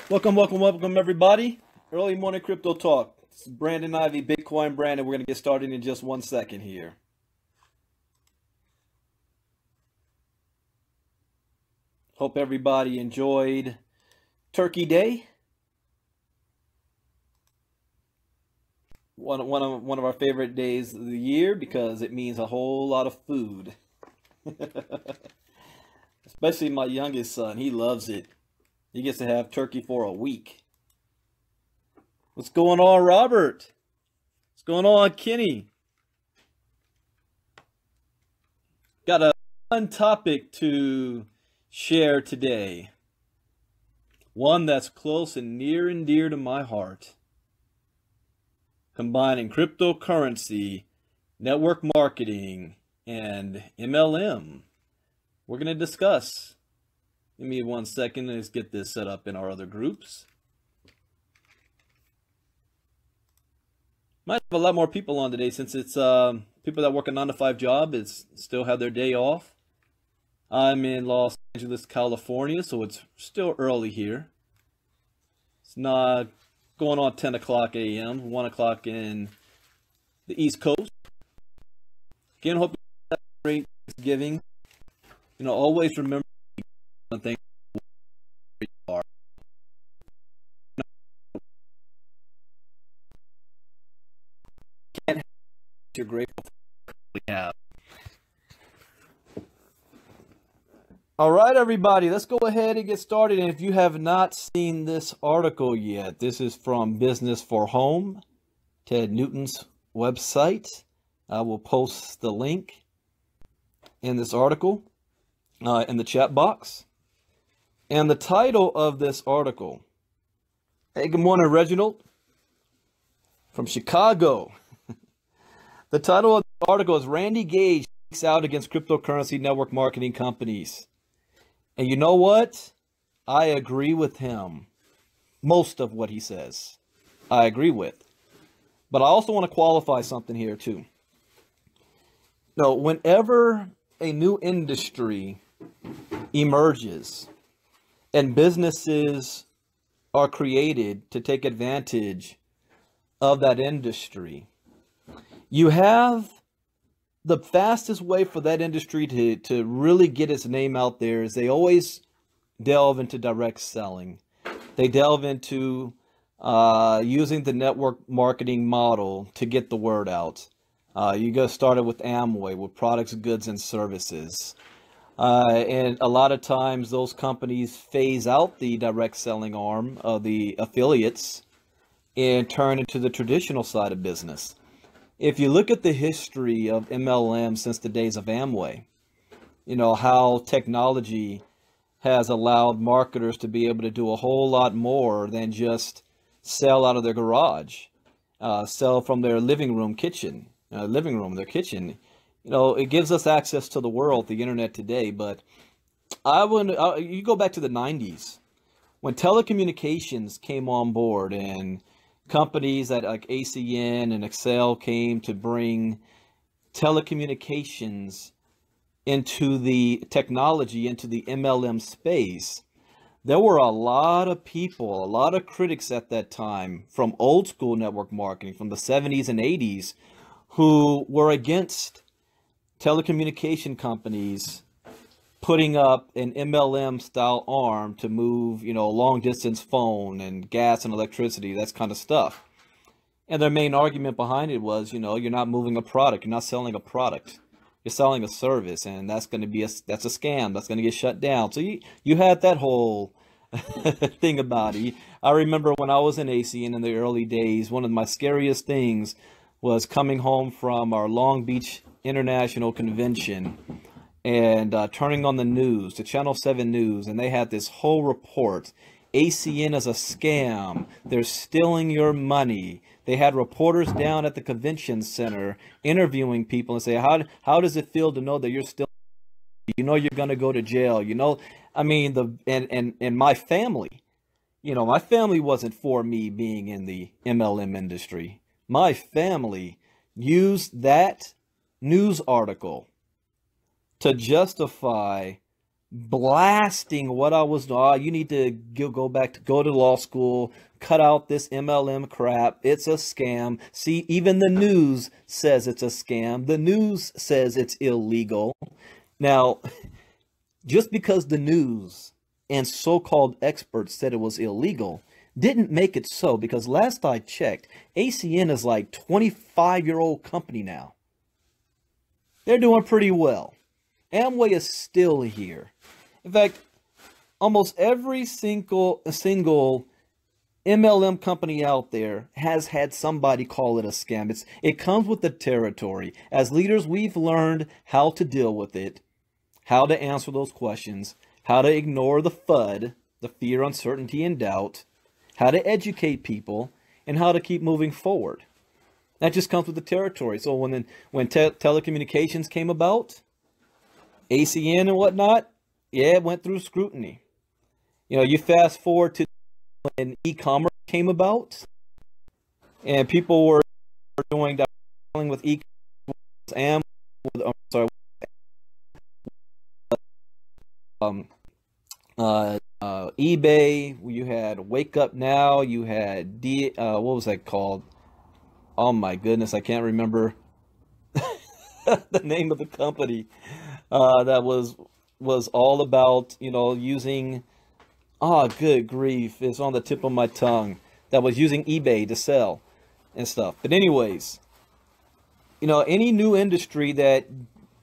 Welcome, everybody. Early morning crypto talk. This is Brandon Ivey, Bitcoin Brandon. We're going to get started in just 1 second here. Hope everybody enjoyed Turkey Day. One of our favorite days of the year because it means a whole lot of food. Especially my youngest son. He loves it. He gets to have turkey for a week. What's going on, Robert? What's going on, Kenny? Got a fun topic to share today. One that's close and near and dear to my heart. Combining cryptocurrency, network marketing, and MLM. We're going to discuss. Give me 1 second. Let's get this set up in our other groups. Might have a lot more people on today since it's people that work a 9-to-5 job still have their day off. I'm in Los Angeles, California, so it's still early here. It's not going on 10 o'clock a.m., 1 o'clock in the East Coast. Again, hope you have a great Thanksgiving. You know, always remember one thing you are. Can't have what you're grateful for what you have. All right, everybody, let's go ahead and get started. And if you have not seen this article yet, this is from Business for Home, Ted Newton's website. I will post the link in this article in the chat box. And the title of this article, hey, good morning, Reginald, from Chicago. The title of the article is Randy Gage Speaks Out Against Cryptocurrency Network Marketing Companies. And you know what? I agree with him. Most of what he says, I agree with. But I also want to qualify something here too. No, whenever a new industry emerges, and businesses are created to take advantage of that industry, you have the fastest way for that industry to really get its name out there is they always delve into direct selling. They delve into using the network marketing model to get the word out. You go started with Amway, with products, goods, and services. And a lot of times those companies phase out the direct selling arm of the affiliates and turn into the traditional side of business. If you look at the history of MLM since the days of Amway, you know, how technology has allowed marketers to be able to do a whole lot more than just sell out of their garage, sell from their their kitchen. You know, it gives us access to the world, the internet today, but you go back to the 90s when telecommunications came on board and companies like ACN and Excel came to bring telecommunications into the technology, into the MLM space. There were a lot of people, a lot of critics at that time from old school network marketing from the 70s and 80s who were against telecommunication companies putting up an MLM style arm to move, you know, long distance phone and gas and electricity, that kind of stuff. And their main argument behind it was, you know, you're not moving a product, you're not selling a product, you're selling a service, and that's going to be that's a scam, that's going to get shut down. So you had that whole thing about it. I remember when I was in ACN in the early days, one of my scariest things was coming home from our Long Beach International Convention and turning on the news, the Channel 7 News, and they had this whole report. ACN is a scam. They're stealing your money. They had reporters down at the convention center interviewing people and say, how does it feel to know that you're still You know you're going to go to jail. You know, I mean, and my family, you know, my family wasn't for me being in the MLM industry. My family used that news article to justify blasting what I was doing. Oh, you need to go to law school, cut out this MLM crap. It's a scam. See, even the news says it's a scam. The news says it's illegal. Now, just because the news and so-called experts said it was illegal didn't make it so, because last I checked, ACN is like 25-year-old company now. They're doing pretty well. Amway is still here. In fact, almost every single MLM company out there has had somebody call it a scam. It comes with the territory. As leaders, we've learned how to deal with it, how to answer those questions, how to ignore the FUD, the fear, uncertainty, and doubt, how to educate people, and how to keep moving forward. That just comes with the territory. So when telecommunications came about, ACN and whatnot, yeah, it went through scrutiny. You know, you fast forward to when e-commerce came about, and people were dealing with e-commerce and eBay. You had Wake Up Now. You had what was that called? Oh my goodness, I can't remember the name of the company. That was all about, you know, using, good grief, it's on the tip of my tongue, that was using eBay to sell and stuff. But anyways, you know, any new industry that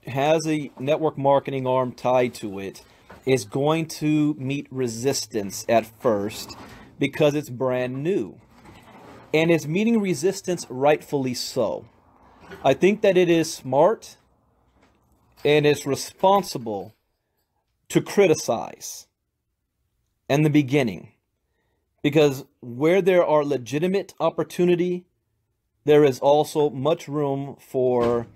has a network marketing arm tied to it is going to meet resistance at first because it's brand new. And it's meeting resistance rightfully so. I think that it is smart and it's responsible to criticize in the beginning, because where there are legitimate opportunity, there is also much room for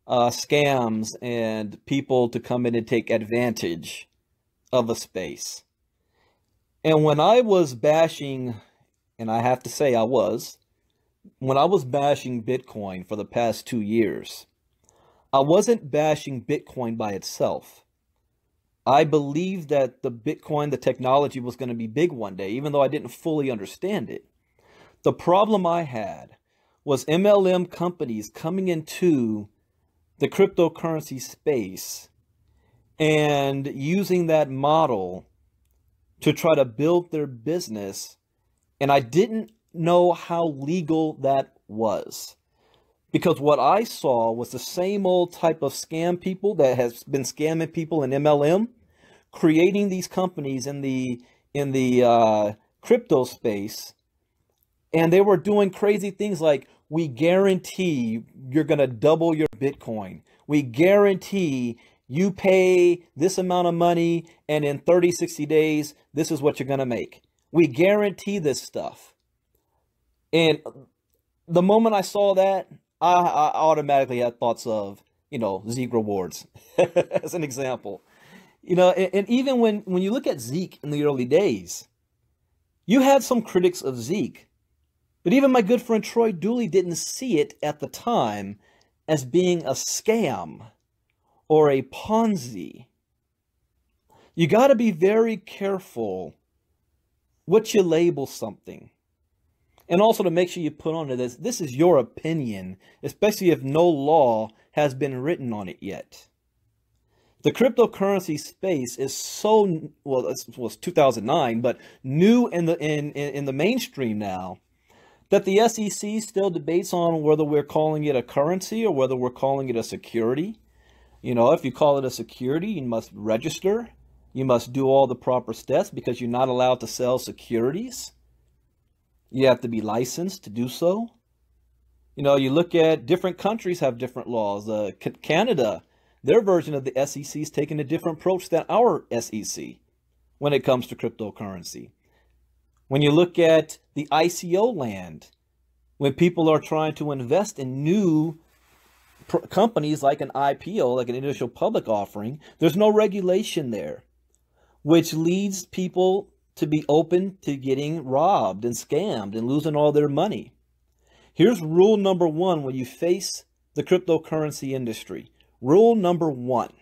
scams and people to come in and take advantage of a space. And when I was bashing, and I have to say when I was bashing Bitcoin for the past 2 years, I wasn't bashing Bitcoin by itself. I believed that the technology was going to be big one day, even though I didn't fully understand it. The problem I had was MLM companies coming into the cryptocurrency space and using that model to try to build their business, and I didn't know how legal that was. Because what I saw was the same old type of scam people that has been scamming people in MLM, creating these companies in the crypto space, and they were doing crazy things like, we guarantee you're going to double your Bitcoin. We guarantee you pay this amount of money, and in 30, 60 days, this is what you're going to make. We guarantee this stuff. And the moment I saw that, I automatically had thoughts of, you know, Zeke rewards as an example. You know, and even when you look at Zeke in the early days, you had some critics of Zeke, but even my good friend Troy Dooley didn't see it at the time as being a scam or a Ponzi. You got to be very careful what you label something. And also to make sure you put on it this is your opinion, especially if no law has been written on it yet. The cryptocurrency space is so, well, it was 2009, but new in the mainstream now, that the SEC still debates on whether we're calling it a currency or whether we're calling it a security. You know, if you call it a security, you must register. You must do all the proper steps because you're not allowed to sell securities. You have to be licensed to do so. You know, you look at different countries have different laws. Canada, their version of the SEC is taking a different approach than our SEC when it comes to cryptocurrency. When you look at the ICO land, when people are trying to invest in new companies like an IPO, like an initial public offering, there's no regulation there, which leads people to be open to getting robbed and scammed and losing all their money. Here's rule number one when you face the cryptocurrency industry. Rule number one,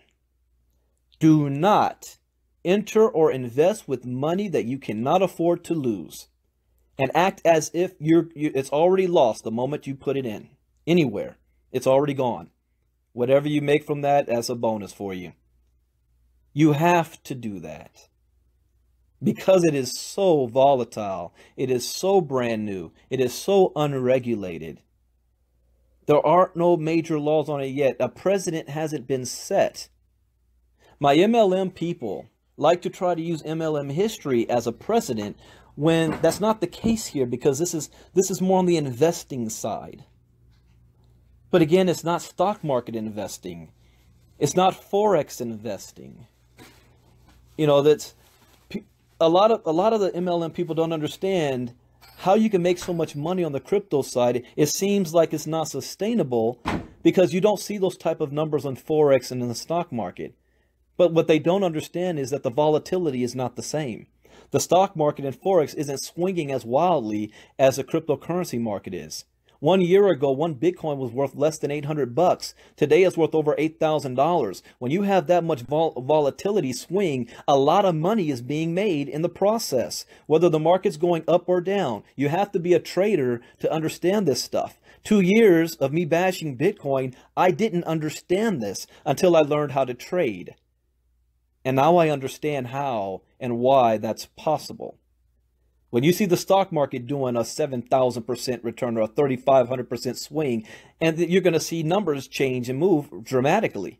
do not enter or invest with money that you cannot afford to lose, and act as if it's already lost the moment you put it in. Anywhere, it's already gone. Whatever you make from that, that's a bonus for you. You have to do that because it is so volatile. It is so brand new. It is so unregulated. There aren't no major laws on it yet. A precedent hasn't been set. My MLM people like to try to use MLM history as a precedent when that's not the case here, because this is more on the investing side. But again, it's not stock market investing. It's not Forex investing. You know, that's a lot of the MLM people don't understand how you can make so much money on the crypto side. It seems like it's not sustainable because you don't see those type of numbers on Forex and in the stock market. But what they don't understand is that the volatility is not the same. The stock market and Forex isn't swinging as wildly as the cryptocurrency market is. 1 year ago, one Bitcoin was worth less than $800. Today it's worth over $8,000. When you have that much volatility swing, a lot of money is being made in the process, whether the market's going up or down. You have to be a trader to understand this stuff. 2 years of me bashing Bitcoin, I didn't understand this until I learned how to trade. And now I understand how and why that's possible. When you see the stock market doing a 7,000% return or a 3,500% swing, and you're going to see numbers change and move dramatically.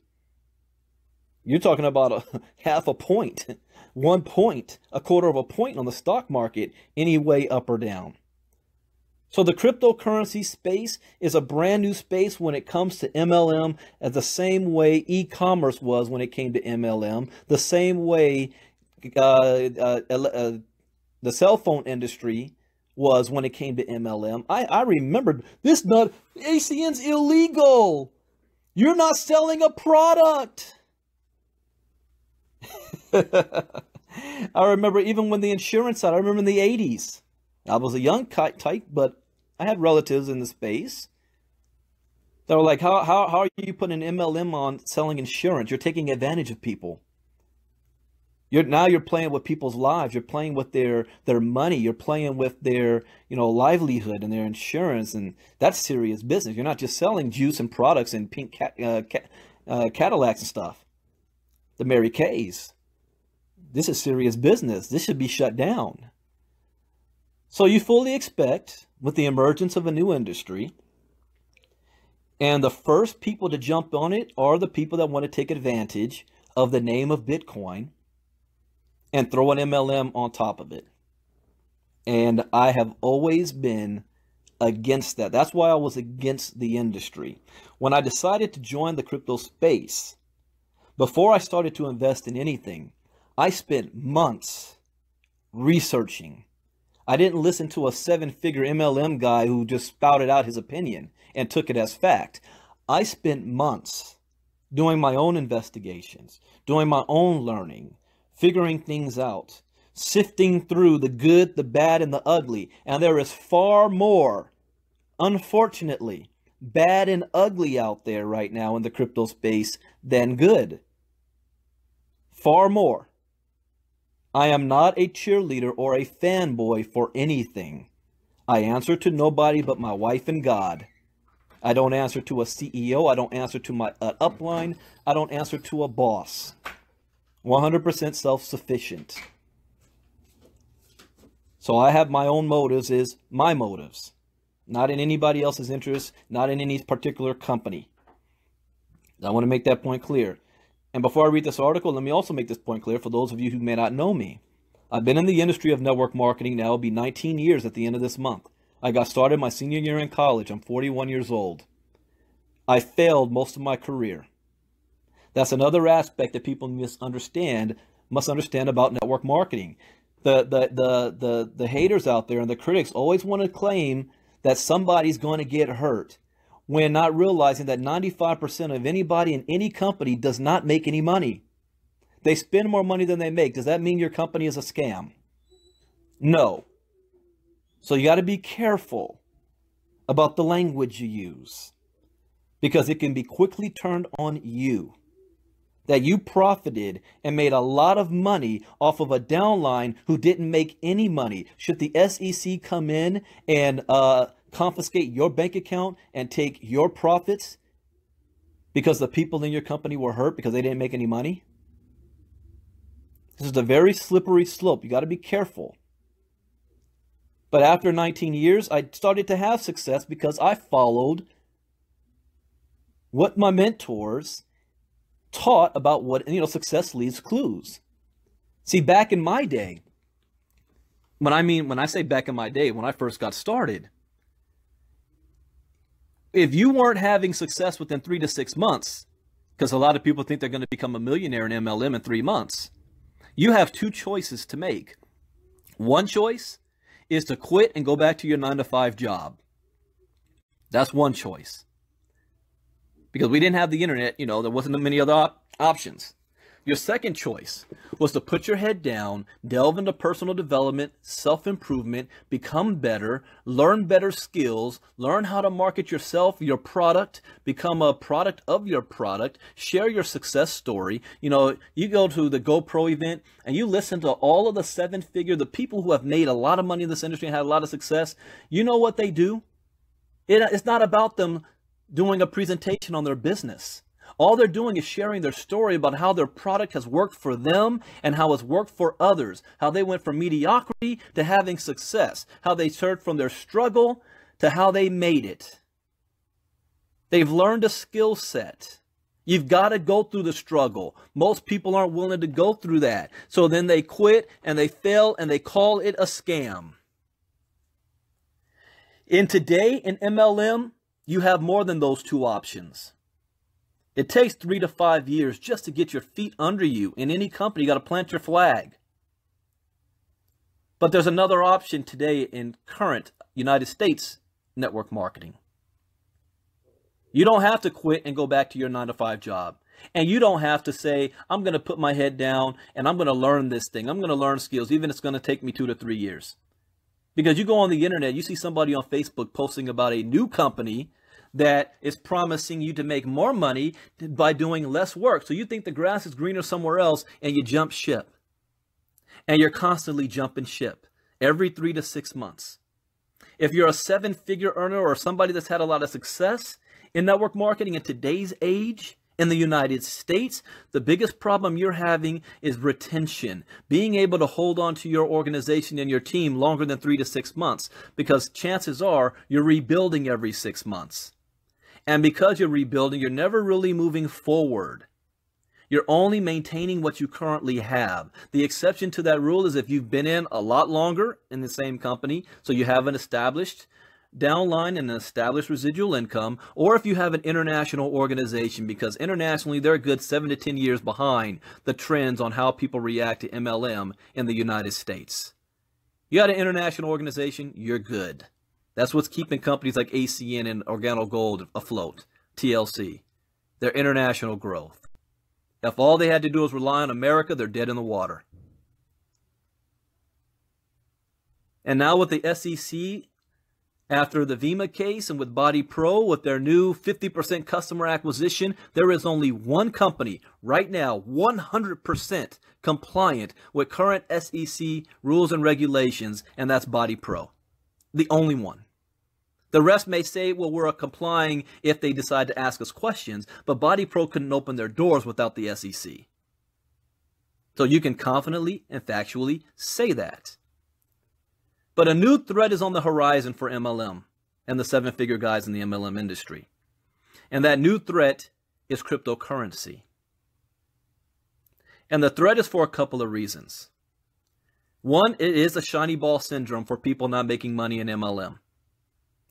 You're talking about a half a point, 1 point, a quarter of a point on the stock market, any way up or down. So the cryptocurrency space is a brand new space when it comes to MLM, as the same way e-commerce was when it came to MLM, the same way the cell phone industry was when it came to MLM. I remembered this ACN's illegal. You're not selling a product. I remember even when the insurance side, I remember in the 80s. I was a young type, but I had relatives in the space. They were like, how are you putting an MLM on selling insurance? You're taking advantage of people. Now you're playing with people's lives. You're playing with their money. You're playing with their livelihood and their insurance, and that's serious business. You're not just selling juice and products and pink Cadillacs and stuff. The Mary Kays. This is serious business. This should be shut down. So you fully expect, with the emergence of a new industry, and the first people to jump on it are the people that want to take advantage of the name of Bitcoin and throw an MLM on top of it. And I have always been against that. That's why I was against the industry. When I decided to join the crypto space, before I started to invest in anything, I spent months researching. I didn't listen to a 7-figure MLM guy who just spouted out his opinion and took it as fact. I spent months doing my own investigations, doing my own learning, figuring things out, sifting through the good, the bad, and the ugly. And there is far more, unfortunately, bad and ugly out there right now in the crypto space than good. Far more. I am not a cheerleader or a fanboy for anything. I answer to nobody but my wife and God. I don't answer to a CEO. I don't answer to my upline. I don't answer to a boss. 100% self-sufficient. So I have my own motives, is my motives. Not in anybody else's interest, not in any particular company. I want to make that point clear. And before I read this article, let me also make this point clear for those of you who may not know me. I've been in the industry of network marketing now. It'll be 19 years at the end of this month. I got started my senior year in college. I'm 41 years old. I failed most of my career. That's another aspect that people must understand about network marketing. The haters out there and the critics always want to claim that somebody's going to get hurt, when not realizing that 95% of anybody in any company does not make any money. They spend more money than they make. Does that mean your company is a scam? No. So you got to be careful about the language you use, because it can be quickly turned on you that you profited and made a lot of money off of a downline who didn't make any money. Should the SEC come in and confiscate your bank account and take your profits because the people in your company were hurt because they didn't make any money? This is a very slippery slope. You got to be careful. But after 19 years, I started to have success because I followed what my mentors taught about what, success leaves clues. See, back in my day, when I say back in my day, when I first got started, if you weren't having success within 3 to 6 months, because a lot of people think they're going to become a millionaire in MLM in 3 months, you have 2 choices to make. One choice is to quit and go back to your 9-to-5 job. That's one choice. Because we didn't have the internet, there wasn't many other options. Your second choice was to put your head down, delve into personal development, self-improvement, become better, learn better skills, learn how to market yourself, your product, become a product of your product, share your success story. You go to the GoPro event and you listen to all of the people who have made a lot of money in this industry and had a lot of success. You know what they do? It's not about them doing a presentation on their business. All they're doing is sharing their story about how their product has worked for them and how it's worked for others, how they went from mediocrity to having success, how they turned from their struggle to how they made it. They've learned a skill set. You've got to go through the struggle. Most people aren't willing to go through that. So then they quit and they fail and they call it a scam. In MLM, you have more than those 2 options. It takes 3 to 5 years just to get your feet under you. In any company, you got to plant your flag. But there's another option today in current United States network marketing. You don't have to quit and go back to your 9-to-5 job. And you don't have to say, I'm going to put my head down and I'm going to learn this thing. I'm going to learn skills, even if it's going to take me 2 to 3 years. Because you go on the internet, you see somebody on Facebook posting about a new company that is promising you to make more money by doing less work. So you think the grass is greener somewhere else and you jump ship. And you're constantly jumping ship every 3 to 6 months. If you're a 7-figure earner or somebody that's had a lot of success in network marketing in today's age in the United States, the biggest problem you're having is retention, being able to hold on to your organization and your team longer than 3 to 6 months, because chances are you're rebuilding every 6 months. And because you're rebuilding, you're never really moving forward. You're only maintaining what you currently have. The exception to that rule is if you've been in a lot longer in the same company, so you have an established downline and an established residual income, or if you have an international organization, because internationally they're a good 7 to 10 years behind the trends on how people react to MLM in the United States. You got an international organization, you're good. That's what's keeping companies like ACN and OrganoGold afloat, TLC. Their international growth. If all they had to do was rely on America, they're dead in the water. And now with the SEC, after the Vima case and with Body Pro, with their new 50% customer acquisition, there is only one company right now 100% compliant with current SEC rules and regulations, and that's Body Pro. The only one. The rest may say, well, we're complying if they decide to ask us questions, but Body Pro couldn't open their doors without the SEC. So you can confidently and factually say that. But a new threat is on the horizon for MLM and the 7-figure guys in the MLM industry. And that new threat is cryptocurrency. And the threat is for a couple of reasons. One, it is a shiny ball syndrome for people not making money in MLM.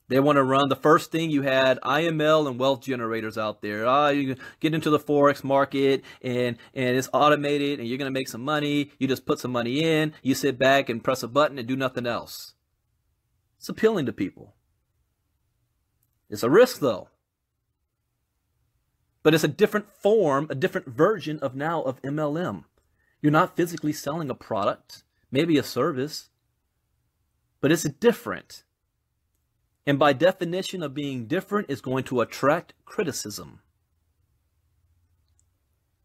They want to run the first thing. You had IML and wealth generators out there. You get into the Forex market and it's automated and you're going to make some money. You just put some money in, you sit back and press a button and do nothing else. It's appealing to people. It's a risk though. But it's a different form, a different version of now of MLM. You're not physically selling a product, maybe a service, but it's different. And by definition of being different, it's going to attract criticism.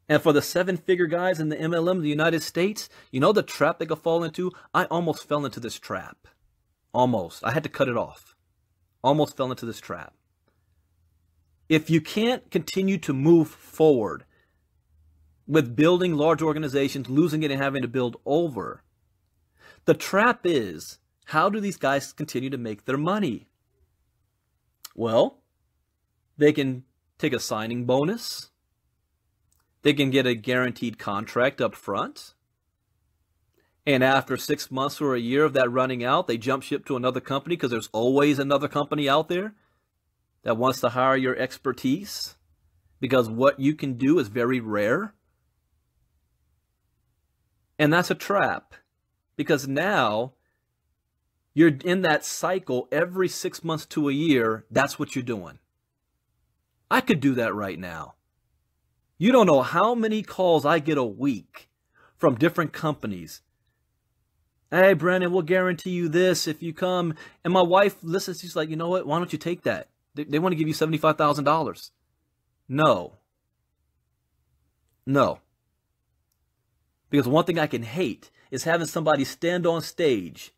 And for the seven-figure guys in the MLM in the United States, you know the trap they could fall into? I almost fell into this trap. Almost. I had to cut it off. Almost fell into this trap. If you can't continue to move forward with building large organizations, losing it and having to build over, the trap is, how do these guys continue to make their money? Well, they can take a signing bonus. They can get a guaranteed contract up front. And after 6 months or a year of that running out, they jump ship to another company because there's always another company out there that wants to hire your expertise because what you can do is very rare. And that's a trap because now you're in that cycle every 6 months to a year. That's what you're doing. I could do that right now. You don't know how many calls I get a week from different companies. Hey, Brandon, we'll guarantee you this if you come. And my wife listens. She's like, you know what? Why don't you take that? They want to give you $75,000. No. No. Because one thing I can hate is having somebody stand on stage.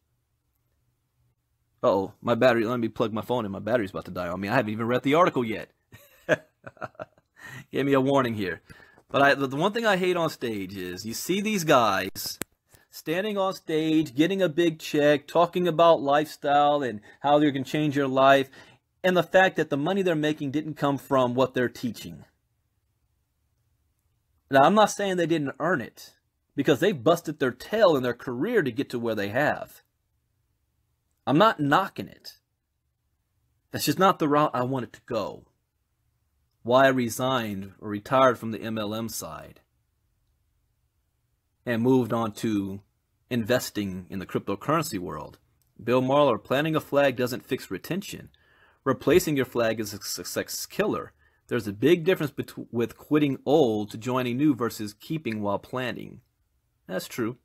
Uh-oh, my battery. Let me plug my phone in. My battery's about to die on me. I haven't even read the article yet. Gave me a warning here. But the one thing I hate on stage is you see these guys standing on stage, getting a big check, talking about lifestyle and how they can change your life, and the fact that the money they're making didn't come from what they're teaching. Now, I'm not saying they didn't earn it, because they busted their tail in their career to get to where they have. I'm not knocking it. That's just not the route I wanted to go. Why I resigned or retired from the MLM side and moved on to investing in the cryptocurrency world. Bill Marler, planting a flag doesn't fix retention. Replacing your flag is a success killer. There's a big difference with quitting old to joining new versus keeping while planting. That's true.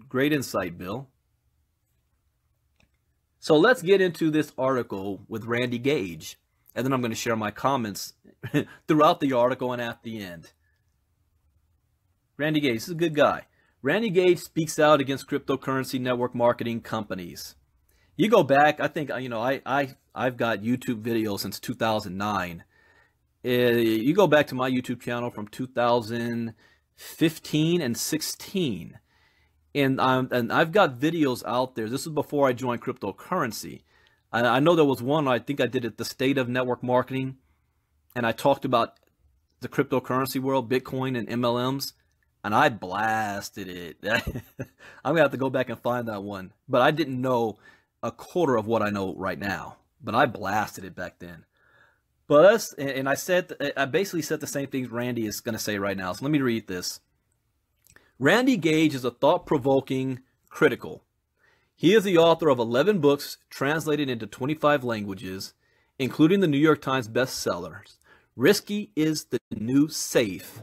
Great insight, Bill. So let's get into this article with Randy Gage, and then I'm going to share my comments throughout the article and at the end. Randy Gage is a good guy. Randy Gage speaks out against cryptocurrency network marketing companies. You go back, I think, you know, I've got YouTube videos since 2009. You go back to my YouTube channel from 2015 and 16. And I've got videos out there. This is before I joined cryptocurrency. I know there was one, I think I did it, the state of network marketing. And I talked about the cryptocurrency world, Bitcoin and MLMs. And I blasted it. I'm going to have to go back and find that one. But I didn't know a quarter of what I know right now. But I blasted it back then. But I basically said the same things Randy is going to say right now. So let me read this. Randy Gage is a thought-provoking critical. He is the author of 11 books translated into 25 languages, including the New York Times bestsellers, Risky is the New Safe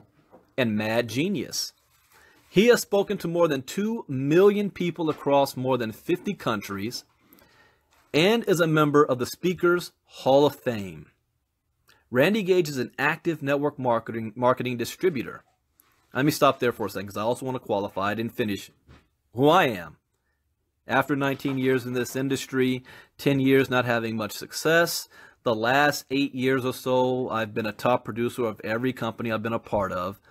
and Mad Genius. He has spoken to more than 2 million people across more than 50 countries and is a member of the Speakers Hall of Fame. Randy Gage is an active network marketing distributor. Let me stop there for a second because I also want to qualify. I didn't finish who I am. After 19 years in this industry, 10 years not having much success, the last 8 years or so, I've been a top producer of every company I've been a part of,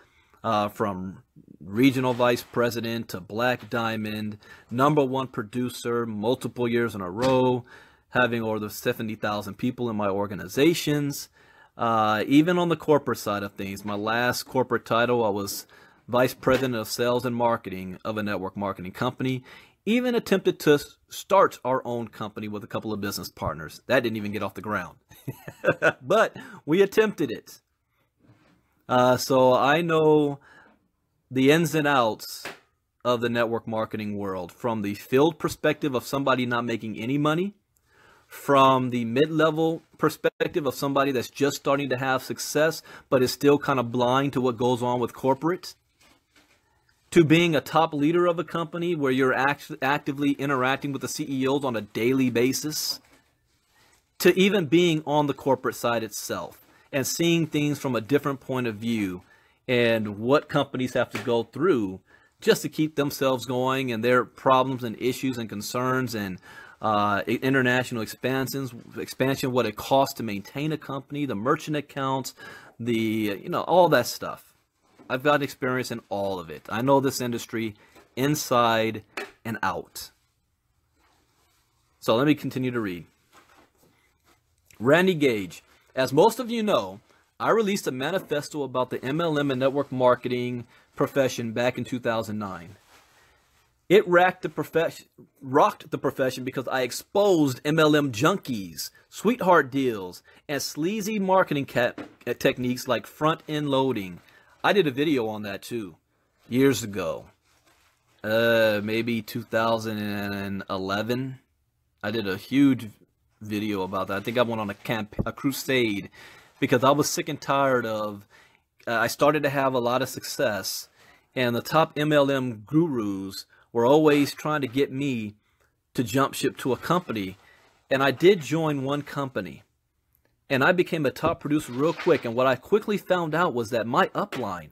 from regional vice president to Black Diamond, #1 producer, multiple years in a row, having over 70,000 people in my organizations. Even on the corporate side of things, my last corporate title, I was vice president of sales and marketing of a network marketing company. Even attempted to start our own company with a couple of business partners. That didn't even get off the ground. But we attempted it. So I know the ins and outs of the network marketing world, from the field perspective of somebody not making any money, from the mid-level perspective of somebody that's just starting to have success, but is still kind of blind to what goes on with corporate, to being a top leader of a company where you're actively interacting with the CEOs on a daily basis, to even being on the corporate side itself and seeing things from a different point of view and what companies have to go through just to keep themselves going and their problems and issues and concerns and international expansion, what it costs to maintain a company, the merchant accounts, all that stuff. I've got experience in all of it. I know this industry inside and out. So let me continue to read. Randy Gage. As most of you know, I released a manifesto about the MLM and network marketing profession back in 2009. It rocked the profession because I exposed MLM junkies, sweetheart deals, and sleazy marketing techniques like front-end loading. I did a video on that too, years ago, maybe 2011. I did a huge video about that. I think I went on a crusade because I was sick and tired of, I started to have a lot of success, and the top MLM gurus were always trying to get me to jump ship to a company. And I did join one company, and I became a top producer real quick. And what I quickly found out was that my upline,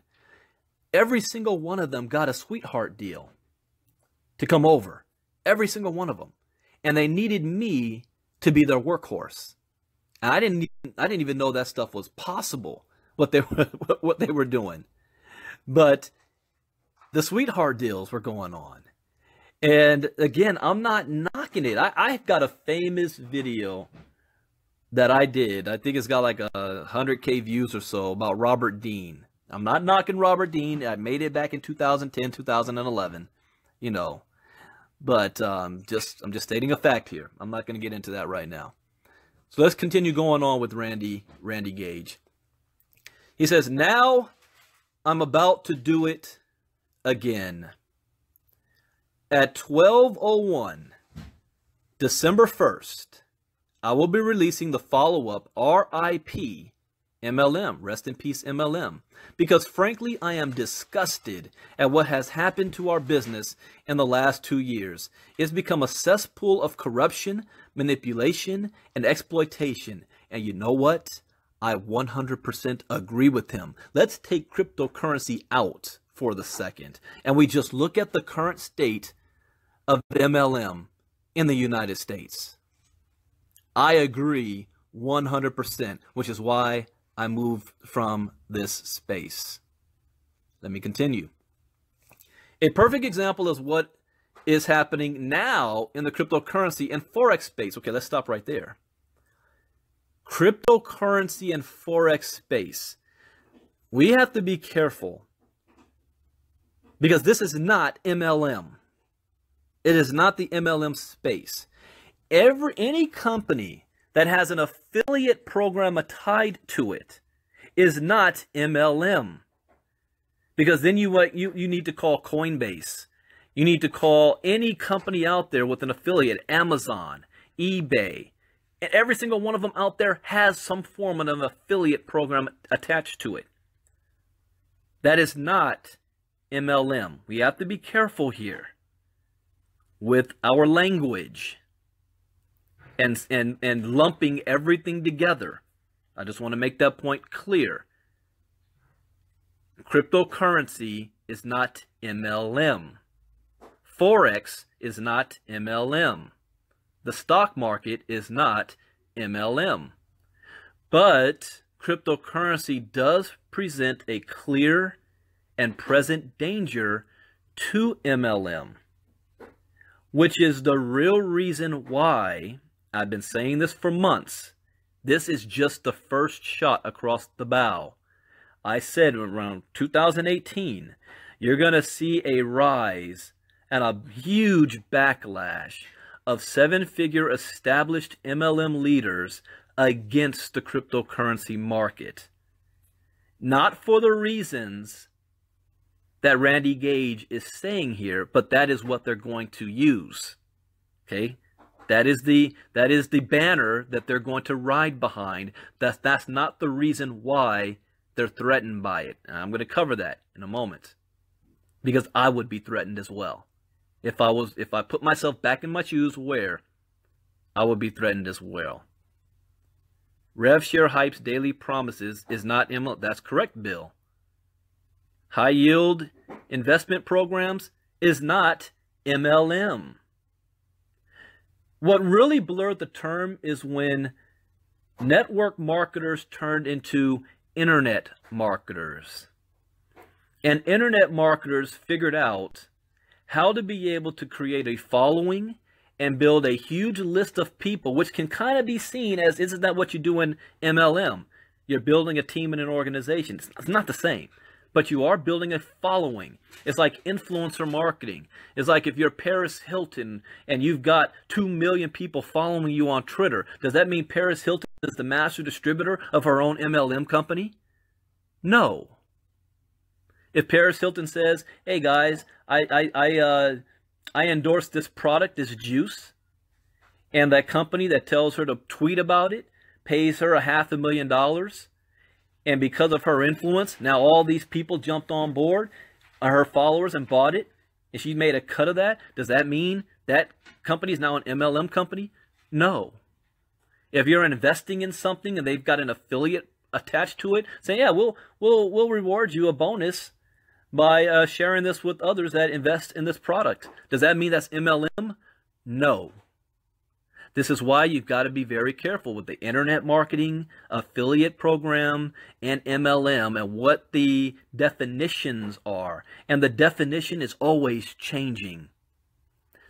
every single one of them got a sweetheart deal to come over. Every single one of them. And they needed me to be their workhorse. And I didn't even know that stuff was possible, what they were doing. But the sweetheart deals were going on. And again, I'm not knocking it. I've got a famous video that I did. I think it's got like 100K views or so about Robert Dean. I'm not knocking Robert Dean. I made it back in 2010, 2011, But I'm just stating a fact here. I'm not going to get into that right now. So let's continue going on with Randy Gage. He says, now I'm about to do it again. At 12:01, December 1st, I will be releasing the follow-up RIP MLM, rest in peace MLM, because frankly, I am disgusted at what has happened to our business in the last 2 years. It's become a cesspool of corruption, manipulation, and exploitation. And you know what? I 100% agree with him. Let's take cryptocurrency out for the second, and we just look at the current state of MLM in the United States. I agree 100%, which is why I moved from this space. Let me continue. A perfect example is what is happening now in the cryptocurrency and Forex space. Okay, let's stop right there. Cryptocurrency and Forex space. We have to be careful because this is not MLM. It is not the MLM space. Any company that has an affiliate program tied to it is not MLM. Because then you need to call Coinbase. You need to call any company out there with an affiliate, Amazon, eBay. And every single one of them out there has some form of an affiliate program attached to it. That is not MLM. We have to be careful here with our language and lumping everything together. I just want to make that point clear. Cryptocurrency is not MLM. Forex is not MLM. The stock market is not MLM. But cryptocurrency does present a clear and present danger to MLM, which is the real reason why I've been saying this for months. This is just the first shot across the bow. I said around 2018, you're going to see a rise and a huge backlash of seven-figure established MLM leaders against the cryptocurrency market. Not for the reasons that Randy Gage is saying here, but that is what they're going to use. Okay? That is the banner that they're going to ride behind. That's not the reason why they're threatened by it. And I'm going to cover that in a moment, because I would be threatened as well. If I put myself back in my shoes, I would be threatened as well. RevShare Hype's daily promises is not MLM. That's correct, Bill. High yield investment programs is not MLM. What really blurred the term is when network marketers turned into internet marketers. And internet marketers figured out how to be able to create a following and build a huge list of people, which can kind of be seen as, isn't that what you do in MLM? You're building a team and an organization. It's not the same, but you are building a following. It's like influencer marketing. It's like if you're Paris Hilton and you've got 2 million people following you on Twitter, does that mean Paris Hilton is the master distributor of her own MLM company? No. If Paris Hilton says, hey guys, I endorse this product, this juice, and that company that tells her to tweet about it pays her $500,000, and because of her influence, now all these people jumped on board, are her followers, and bought it, and she made a cut of that, does that mean that company is now an MLM company? No. If you're investing in something and they've got an affiliate attached to it, saying, yeah, we'll reward you a bonus by sharing this with others that invest in this product. Does that mean that's MLM? No. This is why you've got to be very careful with the internet marketing, affiliate program, and MLM, and what the definitions are. And the definition is always changing.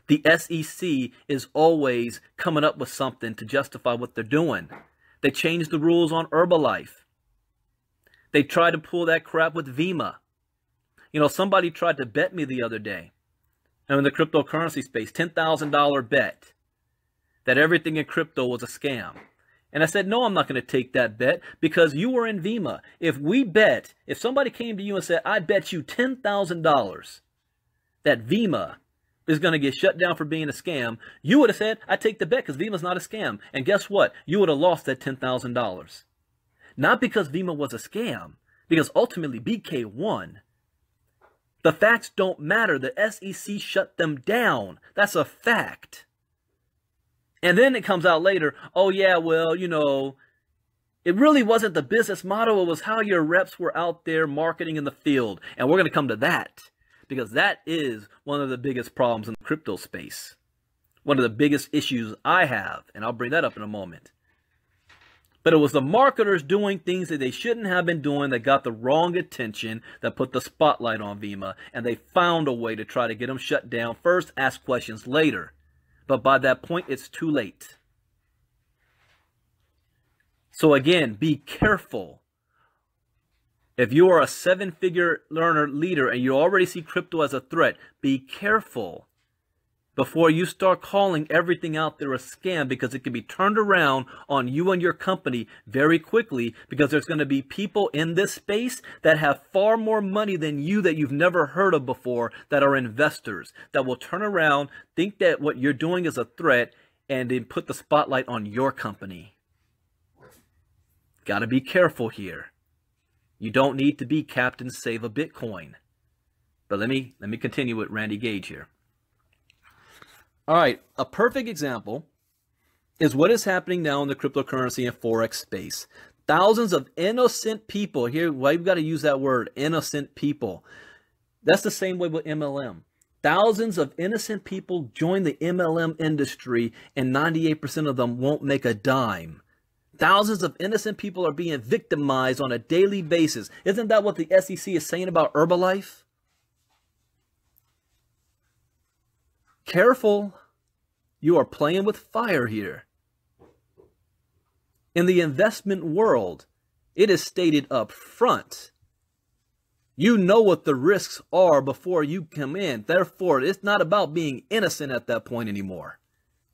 The SEC is always coming up with something to justify what they're doing. They changed the rules on Herbalife. They tried to pull that crap with Vima. You know, somebody tried to bet me the other day, in the cryptocurrency space, $10,000 bet that everything in crypto was a scam. And I said, no, I'm not going to take that bet, because you were in Vima. If somebody came to you and said, I bet you $10,000 that Vima is going to get shut down for being a scam, you would have said, I take the bet because Vima's not a scam. And guess what? You would have lost that $10,000. Not because Vima was a scam, because ultimately BK won. The facts don't matter. The SEC shut them down. That's a fact. And then it comes out later, oh yeah, well, you know, it really wasn't the business model. It was how your reps were out there marketing in the field. And we're going to come to that, because that is one of the biggest problems in the crypto space. One of the biggest issues I have, and I'll bring that up in a moment. But it was the marketers doing things that they shouldn't have been doing, that got the wrong attention, that put the spotlight on Vima, and they found a way to try to get them shut down first, ask questions later. But by that point, it's too late. So again, be careful. If you are a 7-figure leader and you already see crypto as a threat, be careful before you start calling everything out there a scam, because it can be turned around on you and your company very quickly, because there's going to be people in this space that have far more money than you that you've never heard of before, that are investors, that will turn around, think that what you're doing is a threat, and then put the spotlight on your company. Got to be careful here. You don't need to be Captain Save a Bitcoin. But let me continue with Randy Gage here. All right, a perfect example is what is happening now in the cryptocurrency and Forex space. Thousands of innocent people, here, why you've got to use that word, innocent people. That's the same way with MLM. Thousands of innocent people join the MLM industry, and 98% of them won't make a dime. Thousands of innocent people are being victimized on a daily basis. Isn't that what the SEC is saying about Herbalife? Careful, you are playing with fire here. In the investment world, it is stated up front. You know what the risks are before you come in. Therefore, it's not about being innocent at that point anymore.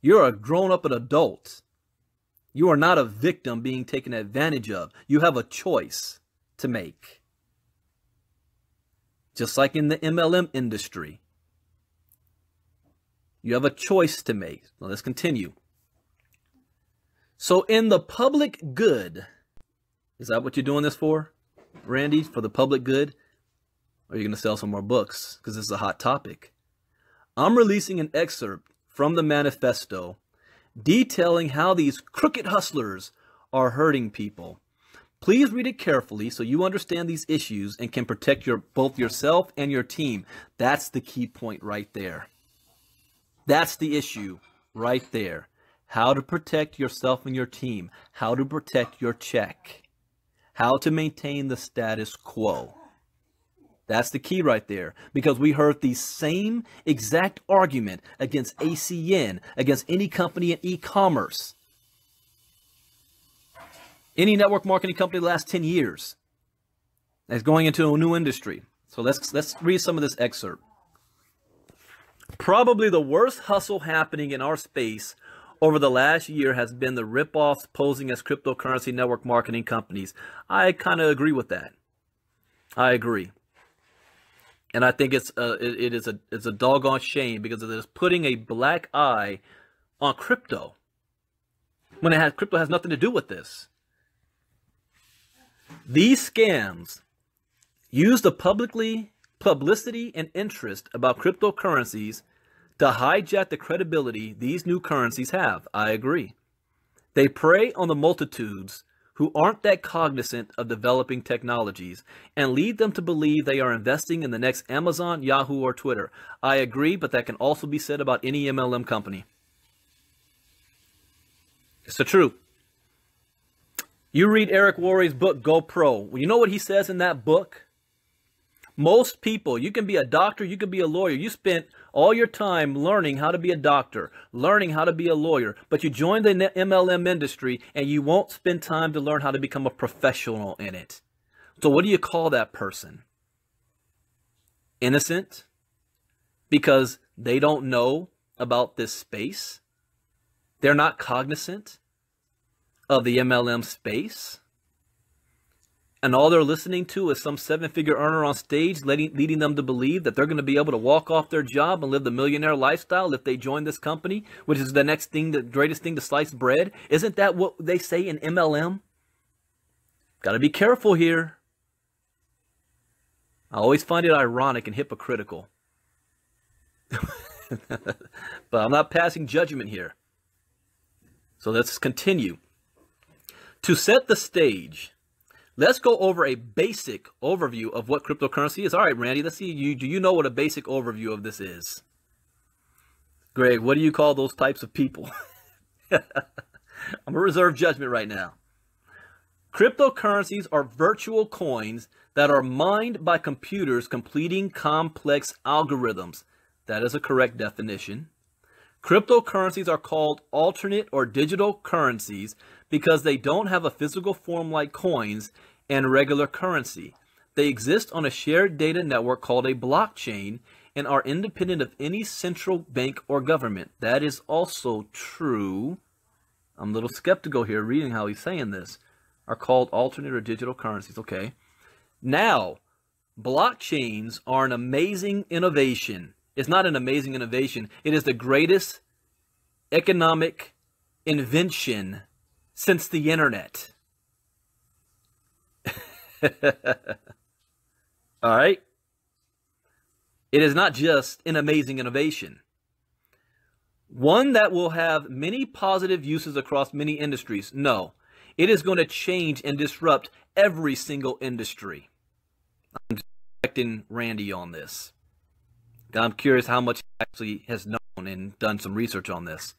You're a grown-up adult. You are not a victim being taken advantage of. You have a choice to make. Just like in the MLM industry. You have a choice to make. Now let's continue. So in the public good, is that what you're doing this for, Randy? For the public good? Or are you going to sell some more books? Because this is a hot topic. I'm releasing an excerpt from the manifesto detailing how these crooked hustlers are hurting people. Please read it carefully so you understand these issues and can protect both yourself and your team. That's the key point right there. That's the issue right there. How to protect yourself and your team. How to protect your check. How to maintain the status quo. That's the key right there, because we heard the same exact argument against ACN, against any company in e-commerce, any network marketing company the last 10 years that's going into a new industry. So let's read some of this excerpt. Probably the worst hustle happening in our space over the last year has been the ripoffs posing as cryptocurrency network marketing companies. I kind of agree with that. I agree. And I think it's a doggone shame, because it is putting a black eye on crypto when crypto has nothing to do with this. These scams use the publicity and interest about cryptocurrencies to hijack the credibility these new currencies have. I agree. They prey on the multitudes who aren't that cognizant of developing technologies and lead them to believe they are investing in the next Amazon, Yahoo, or Twitter. I agree, but that can also be said about any MLM company. It's the truth. You read Eric Worre's book, Go Pro. Well, you know what he says in that book? Most people, you can be a doctor, you can be a lawyer. You spent all your time learning how to be a doctor, learning how to be a lawyer, but you join the MLM industry and you won't spend time to learn how to become a professional in it. So what do you call that person? Innocent? Because they don't know about this space? They're not cognizant of the MLM space? And all they're listening to is some seven-figure earner on stage leading them to believe that they're going to be able to walk off their job and live the millionaire lifestyle if they join this company, which is the next thing, the greatest thing to slice bread. Isn't that what they say in MLM? Got to be careful here. I always find it ironic and hypocritical. But I'm not passing judgment here. So let's continue. To set the stage, let's go over a basic overview of what cryptocurrency is. All right, Randy, let's see. Do you know what a basic overview of this is? Greg, what do you call those types of people? I'm going to reserve judgment right now. Cryptocurrencies are virtual coins that are mined by computers completing complex algorithms. That is a correct definition. Cryptocurrencies are called alternate or digital currencies because they don't have a physical form like coins and regular currency. They exist on a shared data network called a blockchain and are independent of any central bank or government. That is also true. I'm a little skeptical here reading how he's saying this. Are called alternate or digital currencies. Okay. Now, blockchains are an amazing innovation. It's not an amazing innovation. It is the greatest economic invention since the internet. All right? It is not just an amazing innovation. One that will have many positive uses across many industries. No, it is going to change and disrupt every single industry. I'm correcting Randy on this. I'm curious how much he actually has known and done some research on this.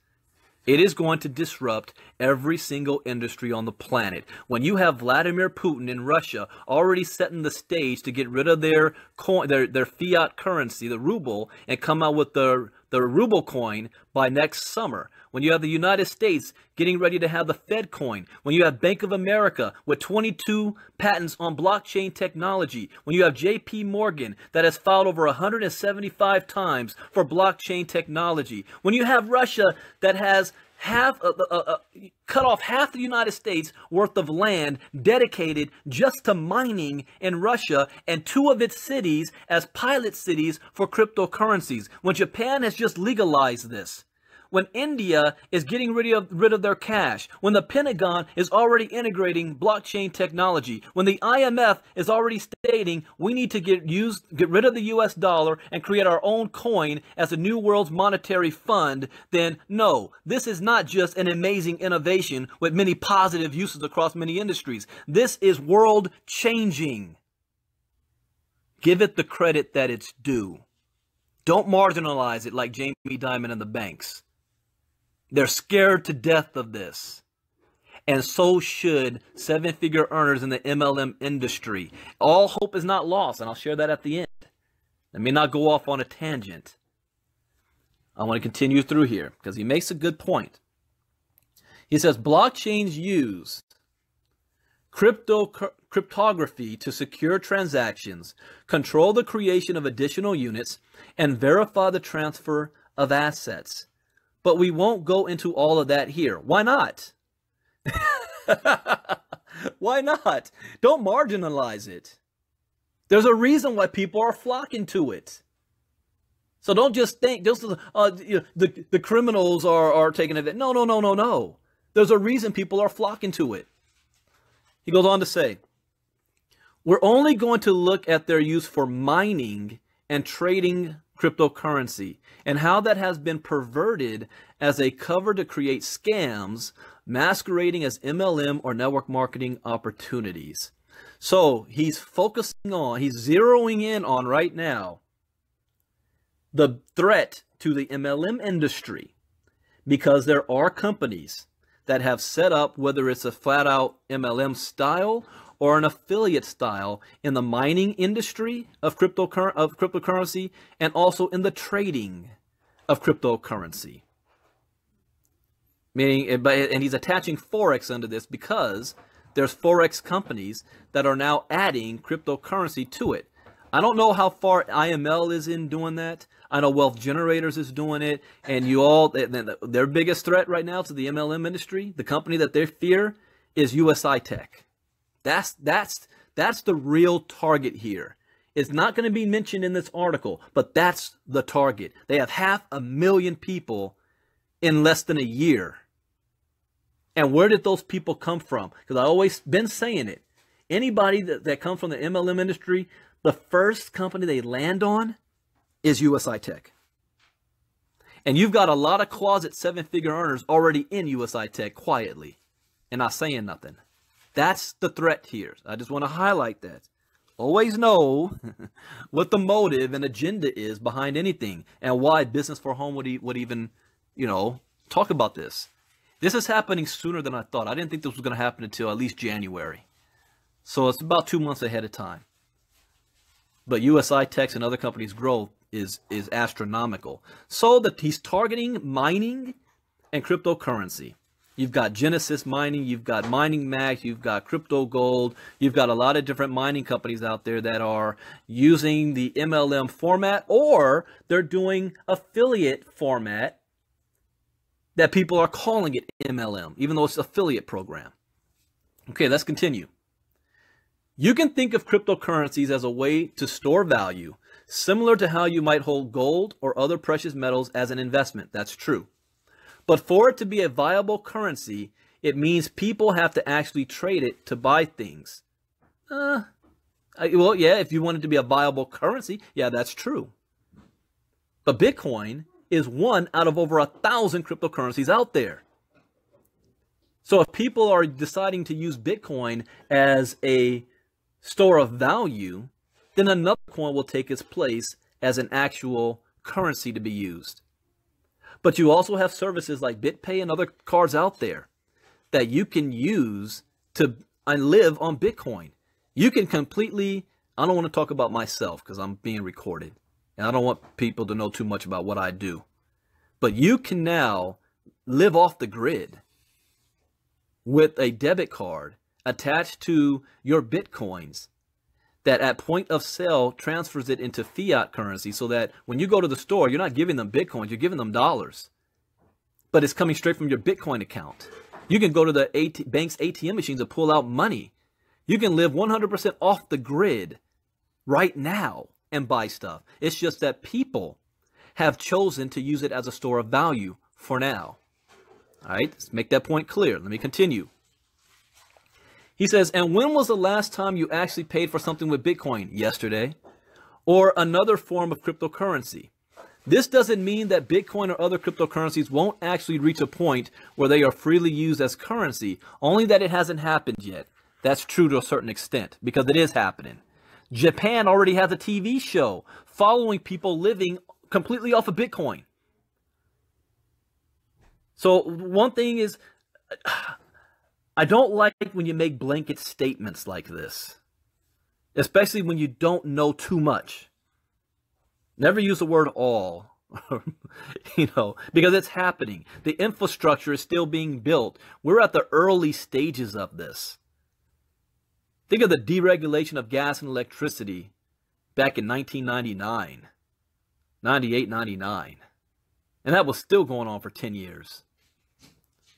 It is going to disrupt every single industry on the planet. When you have Vladimir Putin in Russia already setting the stage to get rid of their coin, their fiat currency, the ruble, and come out with the ruble coin by next summer. When you have the United States getting ready to have the Fed coin. When you have Bank of America with 22 patents on blockchain technology. When you have JP Morgan that has filed over 175 times for blockchain technology. When you have Russia that has cut off half the United States worth of land dedicated just to mining in Russia, and 2 of its cities as pilot cities for cryptocurrencies, when Japan has just legalized this, when India is getting rid of their cash, when the Pentagon is already integrating blockchain technology, when the IMF is already stating we need to get rid of the US dollar and create our own coin as a new world's monetary fund, then no, this is not just an amazing innovation with many positive uses across many industries. This is world changing. Give it the credit that it's due. Don't marginalize it like Jamie Dimon and the banks. They're scared to death of this. And so should 7-figure earners in the MLM industry. All hope is not lost, and I'll share that at the end. Let me not go off on a tangent. I want to continue through here because he makes a good point. He says blockchains use cryptography to secure transactions, control the creation of additional units, and verify the transfer of assets. But we won't go into all of that here. Why not? Why not? Don't marginalize it. There's a reason why people are flocking to it. So don't just think the criminals are taking it. No. There's a reason people are flocking to it. He goes on to say, we're only going to look at their use for mining and trading cryptocurrency, and how that has been perverted as a cover to create scams masquerading as MLM or network marketing opportunities. So he's zeroing in on right now the threat to the MLM industry, because there are companies that have set up, whether it's a flat out MLM style or an affiliate style, in the mining industry of cryptocurrency, and also in the trading of cryptocurrency. Meaning, and he's attaching Forex under this because there's Forex companies that are now adding cryptocurrency to it. I don't know how far IML is in doing that. I know Wealth Generators is doing it, and their biggest threat right now to the MLM industry, the company that they fear, is USI-Tech. That's the real target here. It's not going to be mentioned in this article, but that's the target. They have 500,000 people in less than a year. And where did those people come from? Because I've always been saying it. Anybody that comes from the MLM industry, the first company they land on is USI-Tech. And you've got a lot of closet 7-figure earners already in USI-Tech quietly and not saying nothing. That's the threat here. I just want to highlight that. Always know what the motive and agenda is behind anything, and why Business for Home would even, talk about this. This is happening sooner than I thought. I didn't think this was going to happen until at least January. So it's about 2 months ahead of time. But USI-Tech's and other companies' growth is astronomical. So that he's targeting mining and cryptocurrency. You've got Genesis Mining, you've got Mining Max, you've got Crypto Gold, you've got a lot of different mining companies out there that are using the MLM format, or they're doing affiliate format that people are calling it MLM, even though it's an affiliate program. Okay, let's continue. You can think of cryptocurrencies as a way to store value, similar to how you might hold gold or other precious metals as an investment. That's true. But for it to be a viable currency, it means people have to actually trade it to buy things. Well, yeah, if you want it to be a viable currency, yeah, that's true. But Bitcoin is one out of over 1,000 cryptocurrencies out there. So if people are deciding to use Bitcoin as a store of value, then another coin will take its place as an actual currency to be used. But you also have services like BitPay and other cards out there that you can use to live on Bitcoin. You can completely, I don't want to talk about myself because I'm being recorded, and I don't want people to know too much about what I do. But you can now live off the grid with a debit card attached to your Bitcoins that at point of sale transfers it into fiat currency, so that when you go to the store, you're not giving them Bitcoins, you're giving them dollars. but it's coming straight from your Bitcoin account. You can go to the bank's ATM machines and pull out money. You can live 100% off the grid right now and buy stuff. It's just that people have chosen to use it as a store of value for now. All right, let's make that point clear. Let me continue. He says, and when was the last time you actually paid for something with Bitcoin? Yesterday. Or another form of cryptocurrency. This doesn't mean that Bitcoin or other cryptocurrencies won't actually reach a point where they are freely used as currency, only that it hasn't happened yet. That's true to a certain extent, because it is happening. Japan already has a TV show following people living completely off of Bitcoin. So one thing is, I don't like when you make blanket statements like this, especially when you don't know too much. Never use the word all, because it's happening. The infrastructure is still being built. We're at the early stages of this. Think of the deregulation of gas and electricity back in 1999, 98, 99. And that was still going on for 10 years.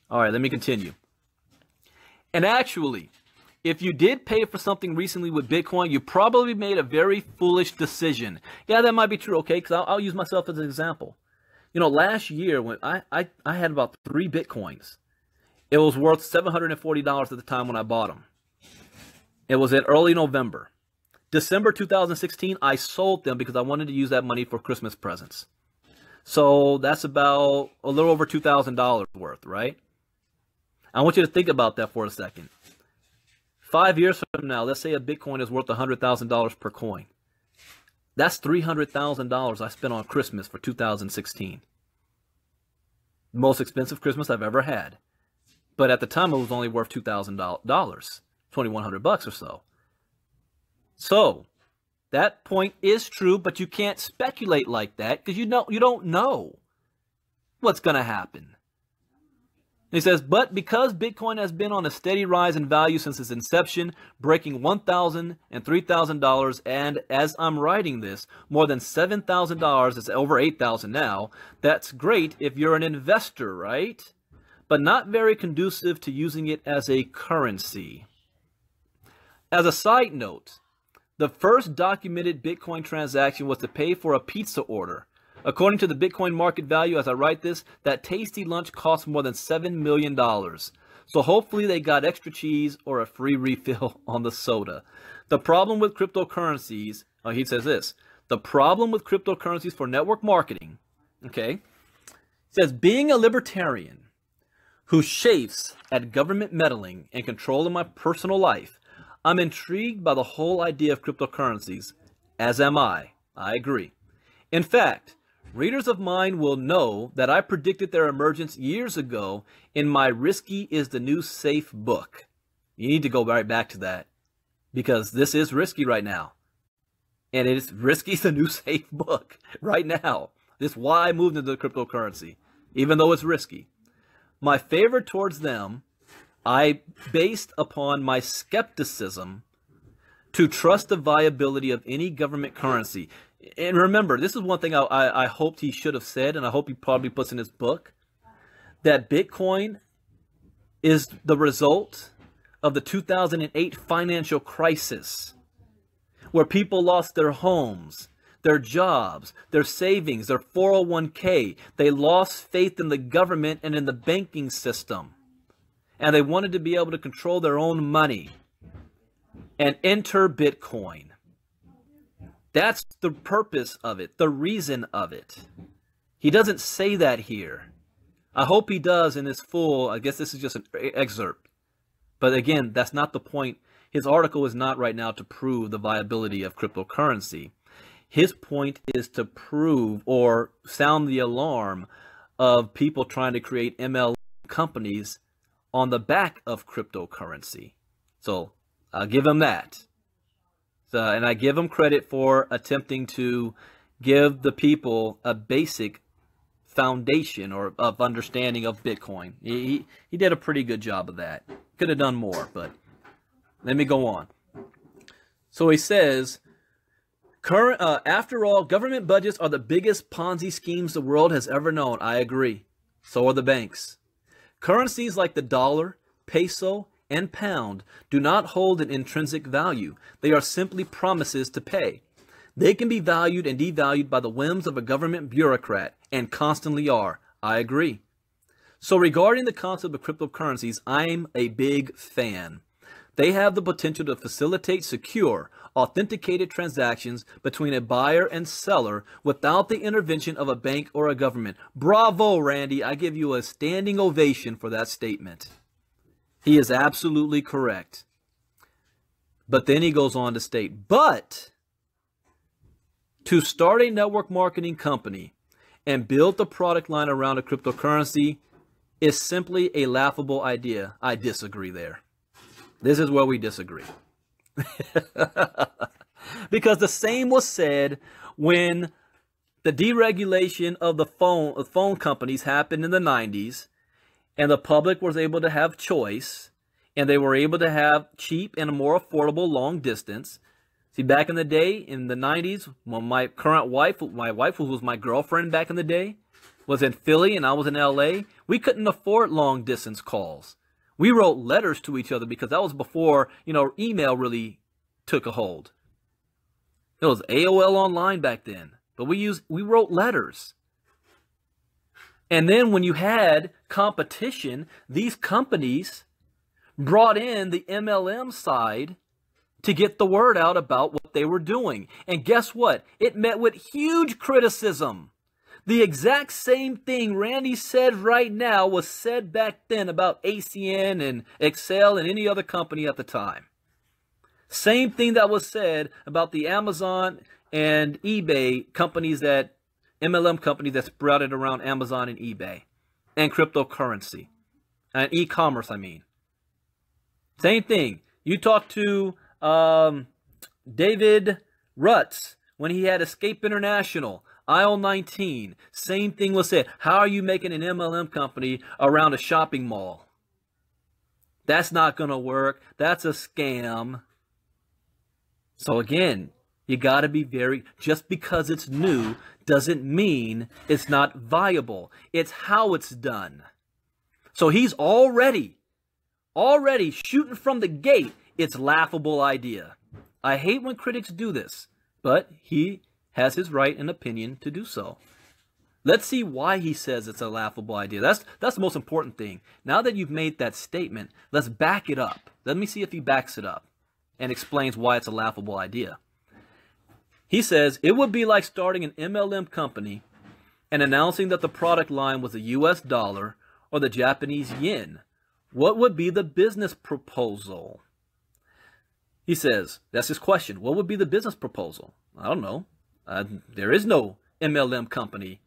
All right, let me continue. And actually, if you did pay for something recently with Bitcoin, you probably made a very foolish decision. Yeah, that might be true, okay, because I'll use myself as an example. Last year when I had about 3 Bitcoins, it was worth $740 at the time when I bought them. It was in early November. December 2016, I sold them because I wanted to use that money for Christmas presents. So that's about a little over $2,000 worth, right? I want you to think about that for a second. 5 years from now, let's say a Bitcoin is worth $100,000 per coin. That's $300,000 I spent on Christmas for 2016. Most expensive Christmas I've ever had. But at the time, it was only worth $2,000, $2,100 or so. So that point is true, but you can't speculate like that because you don't know what's going to happen. He says, but because Bitcoin has been on a steady rise in value since its inception, breaking $1,000 and $3,000, and as I'm writing this, more than $7,000, it's over $8,000 now, that's great if you're an investor, right? But not very conducive to using it as a currency. As a side note, the first documented Bitcoin transaction was to pay for a pizza order. According to the Bitcoin market value, as I write this, that tasty lunch cost more than $7 million. So hopefully they got extra cheese or a free refill on the soda. The problem with cryptocurrencies, he says this, the problem with cryptocurrencies for network marketing, okay, says being a libertarian who chafes at government meddling and control in my personal life, I'm intrigued by the whole idea of cryptocurrencies, as am I. I agree. In fact, readers of mine will know that I predicted their emergence years ago in my Risky is the New Safe book. You need to go right back to that because this is risky right now. And it is Risky is the New Safe book right now. This is why I moved into cryptocurrency, even though it's risky. My favor towards them, I based upon my skepticism to trust the viability of any government currency. And remember, this is one thing I hoped he should have said, and I hope he probably puts in his book, that Bitcoin is the result of the 2008 financial crisis, where people lost their homes, their jobs, their savings, their 401k. They lost faith in the government and in the banking system. And they wanted to be able to control their own money and enter Bitcoin. That's the purpose of it, the reason of it. He doesn't say that here. I hope he does in his full, I guess this is just an excerpt. But again, that's not the point. His article is not right now to prove the viability of cryptocurrency. His point is to prove or sound the alarm of people trying to create MLM companies on the back of cryptocurrency. So I'll give him that. And I give him credit for attempting to give the people a basic foundation or of understanding of Bitcoin. He did a pretty good job of that. Could have done more, but let me go on. So he says, after all, government budgets are the biggest Ponzi schemes the world has ever known. I agree. So are the banks. Currencies like the dollar, peso, and pound do not hold an intrinsic value. They are simply promises to pay. They can be valued and devalued by the whims of a government bureaucrat, and constantly are. I agree. So regarding the concept of cryptocurrencies, I'm a big fan. They have the potential to facilitate secure, authenticated transactions between a buyer and seller without the intervention of a bank or a government. Bravo, Randy. I give you a standing ovation for that statement. He is absolutely correct. But then he goes on to state, but to start a network marketing company and build the product line around a cryptocurrency is simply a laughable idea. I disagree there. This is where we disagree. Because the same was said when the deregulation of the phone companies happened in the 90s, and the public was able to have choice, and they were able to have cheap and more affordable long distance. See, back in the day, in the 90s, when my wife, who was my girlfriend back in the day, was in Philly and I was in LA, we couldn't afford long distance calls. We wrote letters to each other because that was before, email really took a hold. It was AOL online back then, but we wrote letters. And then when you had competition, these companies brought in the MLM side to get the word out about what they were doing. And guess what? It met with huge criticism. The exact same thing Randy said right now was said back then about ACN and Excel and any other company at the time. Same thing that was said about the Amazon and eBay companies, that MLM companies that sprouted around Amazon and eBay, and cryptocurrency and e-commerce. I mean, same thing. You talk to David Rutz when he had Escape International, aisle 19. Same thing was said. How are you making an MLM company around a shopping mall? That's not going to work. That's a scam. So again, you got to be just because it's new doesn't mean it's not viable. It's how it's done. So he's already shooting from the gate. It's a laughable idea. I hate when critics do this, but he has his right and opinion to do so. Let's see why he says it's a laughable idea. That's the most important thing. Now that you've made that statement, let's back it up. Let me see if he backs it up and explains why it's a laughable idea. He says, it would be like starting an MLM company and announcing that the product line was the US dollar or the Japanese yen. What would be the business proposal? He says, that's his question. What would be the business proposal? I don't know. There is no MLM company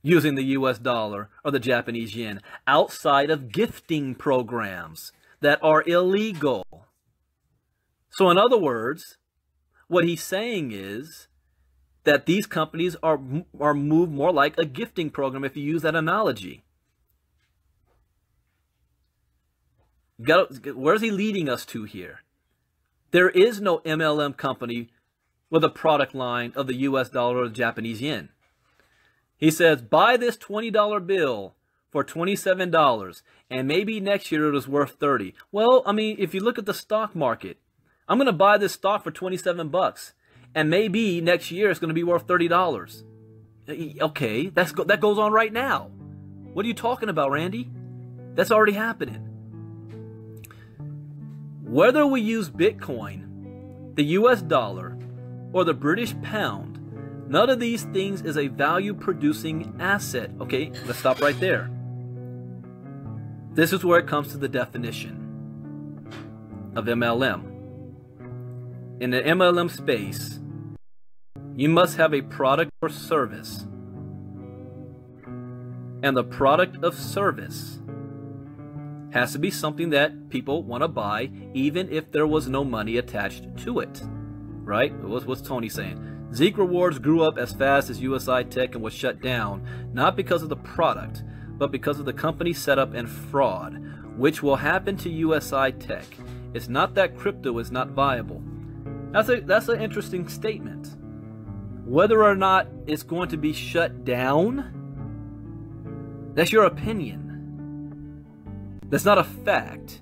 using the US dollar or the Japanese yen outside of gifting programs that are illegal. So in other words, what he's saying is that these companies are moved more like a gifting program, if you use that analogy. Where's he leading us to here? There is no MLM company with a product line of the US dollar or the Japanese yen. He says, buy this $20 bill for $27, and maybe next year it was worth $30. Well, I mean, if you look at the stock market, I'm going to buy this stock for $27, and maybe next year it's going to be worth $30. Okay, that goes on right now. What are you talking about, Randy? That's already happening. Whether we use Bitcoin, the US dollar, or the British pound, none of these things is a value-producing asset. Okay, let's stop right there. This is where it comes to the definition of MLM. In the MLM space, you must have a product or service. And the product of service has to be something that people want to buy, even if there was no money attached to it. Right? What's Tony saying? Zeke Rewards grew up as fast as USI-Tech and was shut down, not because of the product, but because of the company setup and fraud, which will happen to USI-Tech. It's not that crypto is not viable. That's an interesting statement. Whether or not it's going to be shut down, That's your opinion. That's not a fact.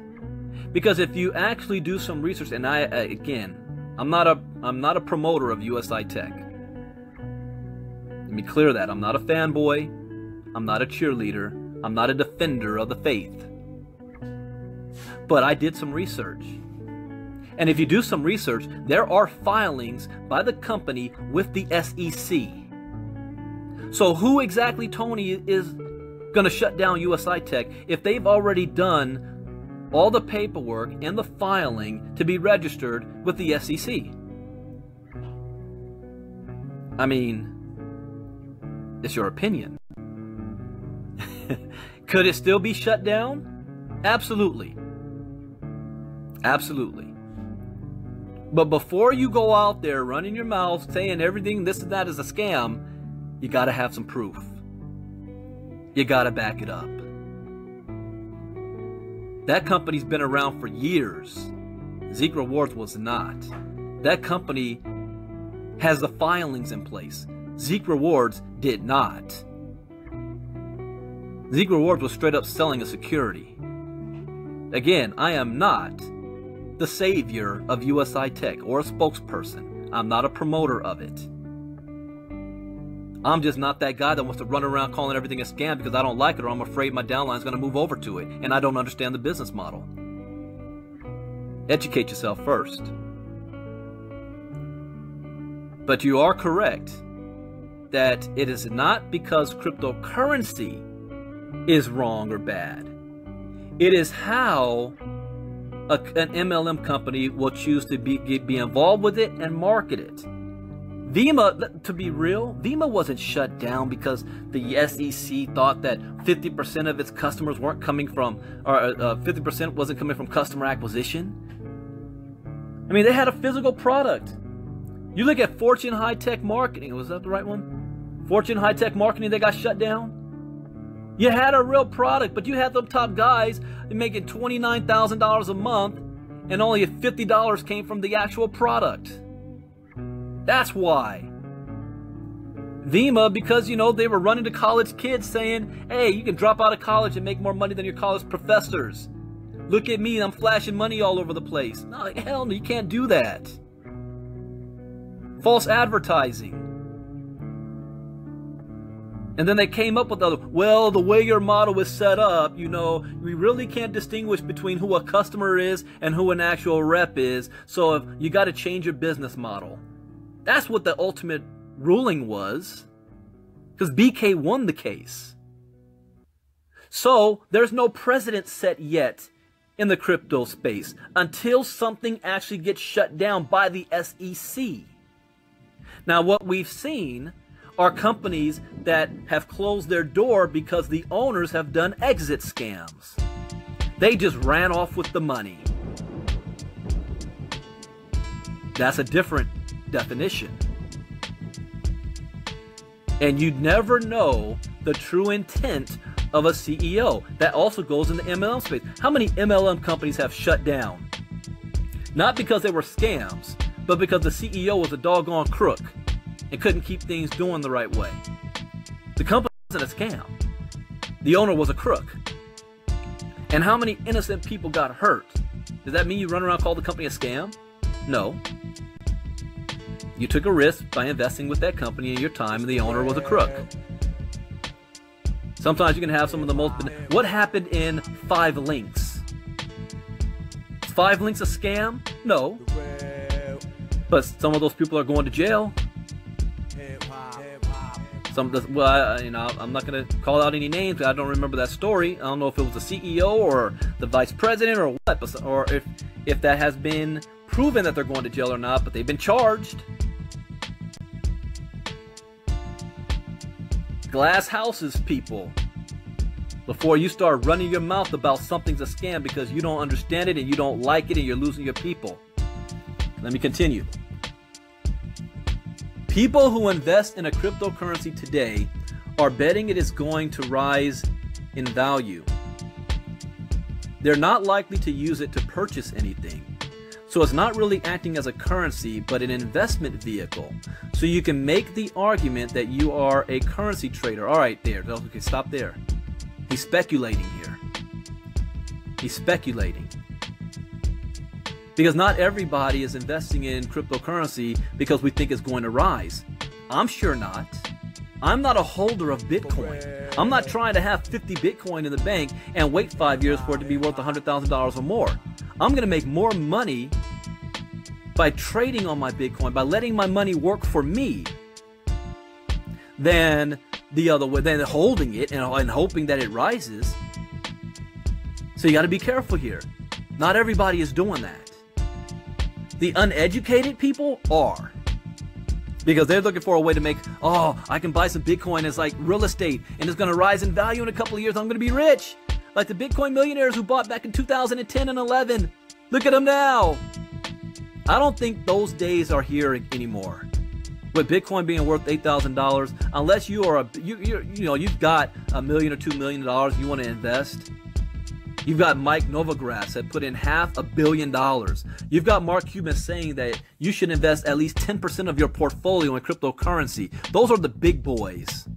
Because if you actually do some research, and I'm not a promoter of USI-Tech. Let me clear that. I'm not a fanboy. I'm not a cheerleader. I'm not a defender of the faith. But I did some research. And if you do some research, there are filings by the company with the SEC. So who exactly, Tony, is going to shut down USI-Tech if they've already done all the paperwork and the filing to be registered with the SEC? I mean, it's your opinion. Could it still be shut down? Absolutely. Absolutely. But before you go out there running your mouth saying everything this and that is a scam, you got to have some proof. You got to back it up. That company's been around for years. Zeke Rewards was not. That company has the filings in place. Zeke Rewards did not. Zeke Rewards was straight up selling a security. Again, I am not the savior of USI-Tech or a spokesperson. I'm not a promoter of it. I'm just not that guy that wants to run around calling everything a scam because I don't like it or I'm afraid my downline is going to move over to it and I don't understand the business model. Educate yourself first. But you are correct that it is not because cryptocurrency is wrong or bad. It is how an MLM company will choose to be involved with it and market it. Vima, to be real, Vima wasn't shut down because the SEC thought that 50% of its customers weren't coming from, or 50% wasn't coming from customer acquisition. I mean, they had a physical product. You look at Fortune High-Tech Marketing, was that the right one? Fortune High-Tech Marketing, they got shut down. You had a real product, but you had the top guys making $29,000 a month, and only $50 came from the actual product. That's why. Vima, because, you know, they were running to college kids saying, hey, you can drop out of college and make more money than your college professors. Look at me, I'm flashing money all over the place. No, hell no, you can't do that. False advertising. And then they came up with well, the way your model is set up, you know, we really can't distinguish between who a customer is and who an actual rep is. So if you got to change your business model. That's what the ultimate ruling was. Because BK won the case. So there's no precedent set yet in the crypto space until something actually gets shut down by the SEC. Now what we've seen are companies that have closed their door because the owners have done exit scams. They just ran off with the money. That's a different definition. And you never know the true intent of a CEO. That also goes in the MLM space. How many MLM companies have shut down? Not because they were scams, but because the CEO was a doggone crook and couldn't keep things doing the right way. The company wasn't a scam. The owner was a crook. And how many innocent people got hurt? Does that mean you run around and call the company a scam? No. You took a risk by investing with that company in your time, and the owner was a crook. Sometimes you can have some of the most... What happened in 5 Links? Is 5 Links a scam? No. But some of those people are going to jail. Well, you know, I'm not going to call out any names. I don't remember that story. I don't know if it was the CEO or the vice president or what, or if that has been proven that they're going to jail or not, but they've been charged. Glass houses, people. Before you start running your mouth about something's a scam because you don't understand it and you don't like it and you're losing your people. Let me continue. People who invest in a cryptocurrency today are betting it is going to rise in value. They're not likely to use it to purchase anything. So it's not really acting as a currency, but an investment vehicle. So you can make the argument that you are a currency trader. All right, there. Okay, stop there. He's speculating here. He's speculating. Because not everybody is investing in cryptocurrency because we think it's going to rise. I'm sure not. I'm not a holder of Bitcoin. I'm not trying to have 50 Bitcoin in the bank and wait 5 years for it to be worth $100,000 or more. I'm going to make more money by trading on my Bitcoin, by letting my money work for me, than the other way, than holding it and hoping that it rises. So you got to be careful here. Not everybody is doing that. The uneducated people are. Because they're looking for a way to make, oh, I can buy some Bitcoin. It's like real estate, and it's going to rise in value in a couple of years. I'm going to be rich. Like the Bitcoin millionaires who bought back in 2010 and 11. Look at them now. I don't think those days are here anymore. With Bitcoin being worth $8,000, unless you are you've got $1 million or $2 million you want to invest. You've got Mike Novogratz that put in $500 million. You've got Mark Cuban saying that you should invest at least 10% of your portfolio in cryptocurrency. Those are the big boys.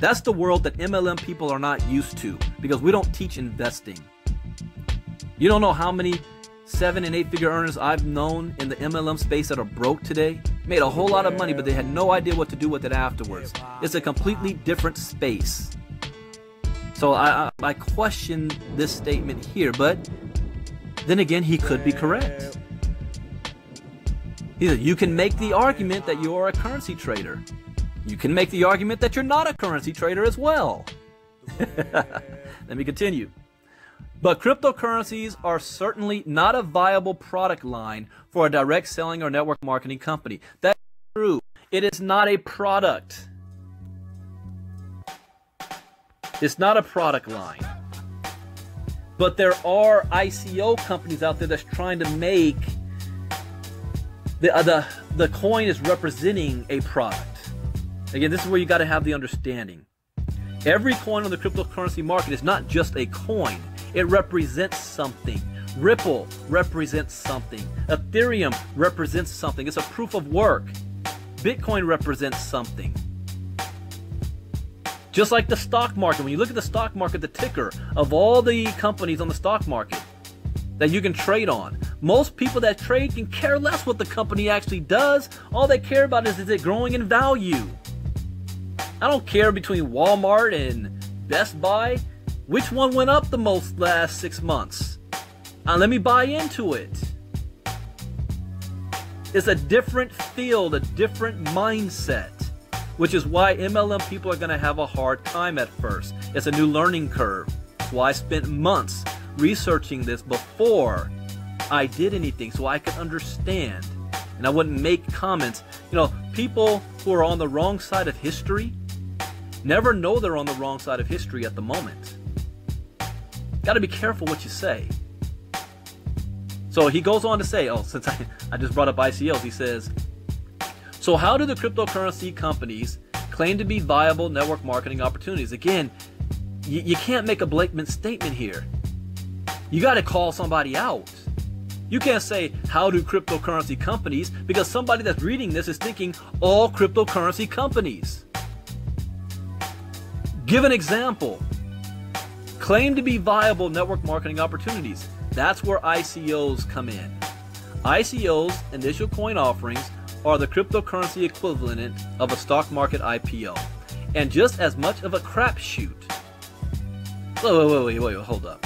That's the world that MLM people are not used to, because we don't teach investing. You don't know how many 7- and 8-figure earners I've known in the MLM space that are broke today. Made a whole lot of money, but they had no idea what to do with it afterwards. It's a completely different space. So I question this statement here, but then again, he could be correct. He said, you can make the argument that you are a currency trader. You can make the argument that you're not a currency trader as well. Let me continue. But cryptocurrencies are certainly not a viable product line for a direct selling or network marketing company. That's true. It is not a product. It's not a product line. But there are ICO companies out there that's trying to make the coin is representing a product. Again, this is where you got to have the understanding. Every coin on the cryptocurrency market is not just a coin. It represents something. Ripple represents something. Ethereum represents something. It's a proof of work. Bitcoin represents something. Just like the stock market. When you look at the stock market, the ticker of all the companies on the stock market that you can trade on, most people that trade can care less what the company actually does. All they care about is it growing in value. I don't care between Walmart and Best Buy. Which one went up the most last 6 months? Let me buy into it. It's a different field, a different mindset, which is why MLM people are going to have a hard time at first. It's a new learning curve. That's why I spent months researching this before I did anything, so I could understand. And I wouldn't make comments. You know, people who are on the wrong side of history never know they're on the wrong side of history at the moment. Got to be careful what you say. So he goes on to say, oh, since I just brought up ICOs, he says, so how do the cryptocurrency companies claim to be viable network marketing opportunities? Again, you can't make a blatant statement here. You got to call somebody out. You can't say, how do cryptocurrency companies, because somebody that's reading this is thinking all cryptocurrency companies. Give an example. Claim to be viable network marketing opportunities. That's where ICOs come in. ICOs, initial coin offerings, are the cryptocurrency equivalent of a stock market IPO, and just as much of a crapshoot. Wait, hold up.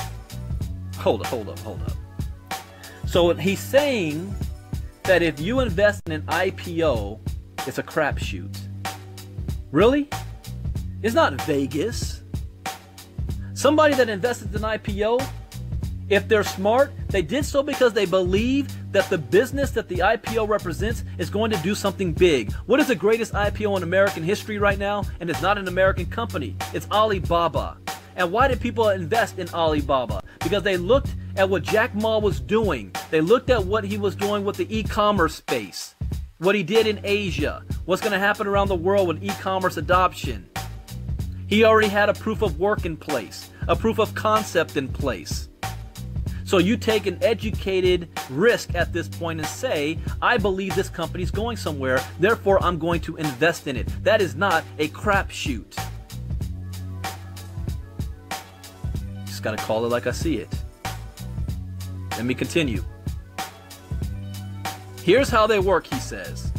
Hold up. So he's saying that if you invest in an IPO, it's a crapshoot. Really? It's not Vegas. Somebody that invested in an IPO, if they're smart, they did so because they believe that the business that the IPO represents is going to do something big. What is the greatest IPO in American history right now? And it's not an American company. It's Alibaba. And why did people invest in Alibaba? Because they looked at what Jack Ma was doing. They looked at what he was doing with the e-commerce space, what he did in Asia, what's going to happen around the world with e-commerce adoption. He already had a proof of work in place, a proof of concept in place. So you take an educated risk at this point and say, I believe this company's going somewhere, therefore I'm going to invest in it. That is not a crapshoot. got to call it like I see it. Let me continue. Here's how they work, he says.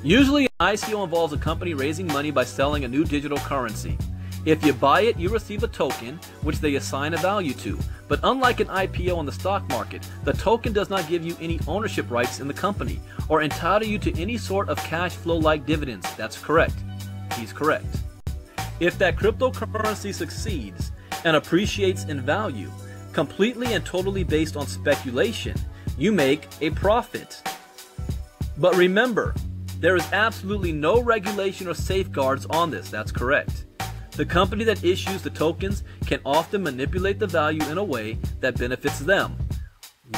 Usually an ICO involves a company raising money by selling a new digital currency. If you buy it, you receive a token, which they assign a value to. But unlike an IPO on the stock market, the token does not give you any ownership rights in the company, or entitle you to any sort of cash flow-like dividends. That's correct. He's correct. If that cryptocurrency succeeds and appreciates in value, completely and totally based on speculation, you make a profit. But remember, there is absolutely no regulation or safeguards on this. That's correct. The company that issues the tokens can often manipulate the value in a way that benefits them.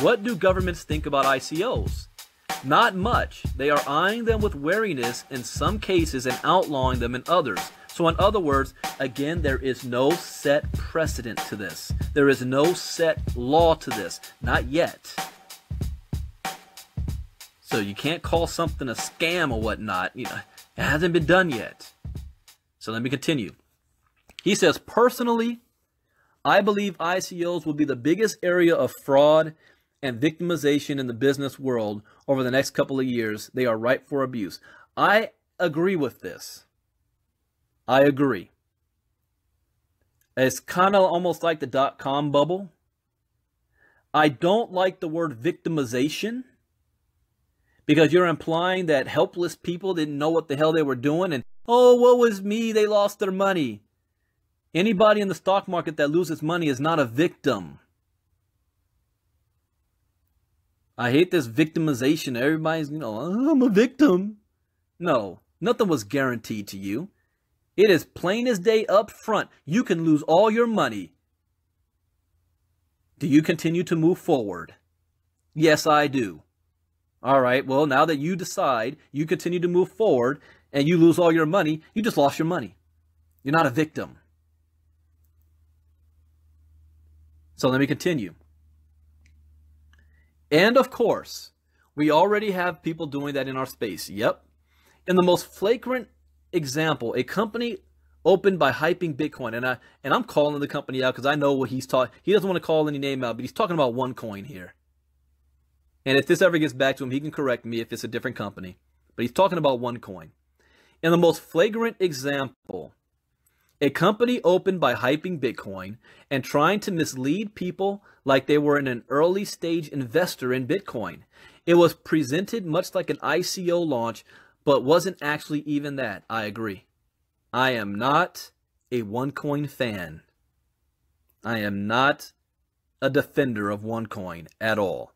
What do governments think about ICOs? Not much. They are eyeing them with wariness in some cases and outlawing them in others. So in other words, again, there is no set precedent to this. There is no set law to this. Not yet. So you can't call something a scam or whatnot. You know, it hasn't been done yet. So let me continue. He says, personally, I believe ICOs will be the biggest area of fraud and victimization in the business world over the next couple of years. They are ripe for abuse. I agree with this. I agree. It's kind of almost like the dot-com bubble. I don't like the word victimization because you're implying that helpless people didn't know what the hell they were doing and, oh, woe is me, they lost their money. Anybody in the stock market that loses money is not a victim. I hate this victimization. Everybody's, I'm a victim. No, nothing was guaranteed to you. It is plain as day up front. You can lose all your money. Do you continue to move forward? Yes, I do. All right, well, now that you decide you continue to move forward and you lose all your money, you just lost your money. You're not a victim. So let me continue. And of course, we already have people doing that in our space. Yep. In the most flagrant example, a company opened by hyping Bitcoin, and I'm calling the company out because I know what he's talking. He doesn't want to call any name out, but he's talking about OneCoin here. And if this ever gets back to him, he can correct me if it's a different company. But he's talking about OneCoin. In the most flagrant example, a company opened by hyping Bitcoin and trying to mislead people like they were an early stage investor in Bitcoin. It was presented much like an ICO launch, but wasn't actually even that. I agree. I am not a OneCoin fan. I am not a defender of OneCoin at all.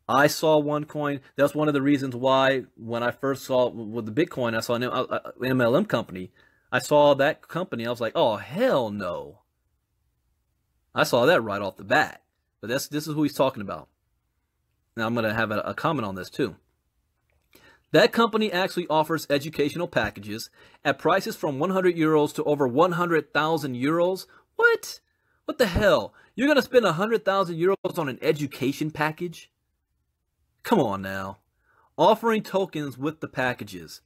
I saw OneCoin. That's one of the reasons why when I first saw with the Bitcoin, I saw an MLM company. I saw that company. I was like, oh, hell no. I saw that right off the bat. But this is who he's talking about. Now I'm going to have a comment on this too. That company actually offers educational packages at prices from 100 euros to over 100,000 euros. What? What the hell? You're going to spend 100,000 euros on an education package? Come on now. Offering tokens with the packages.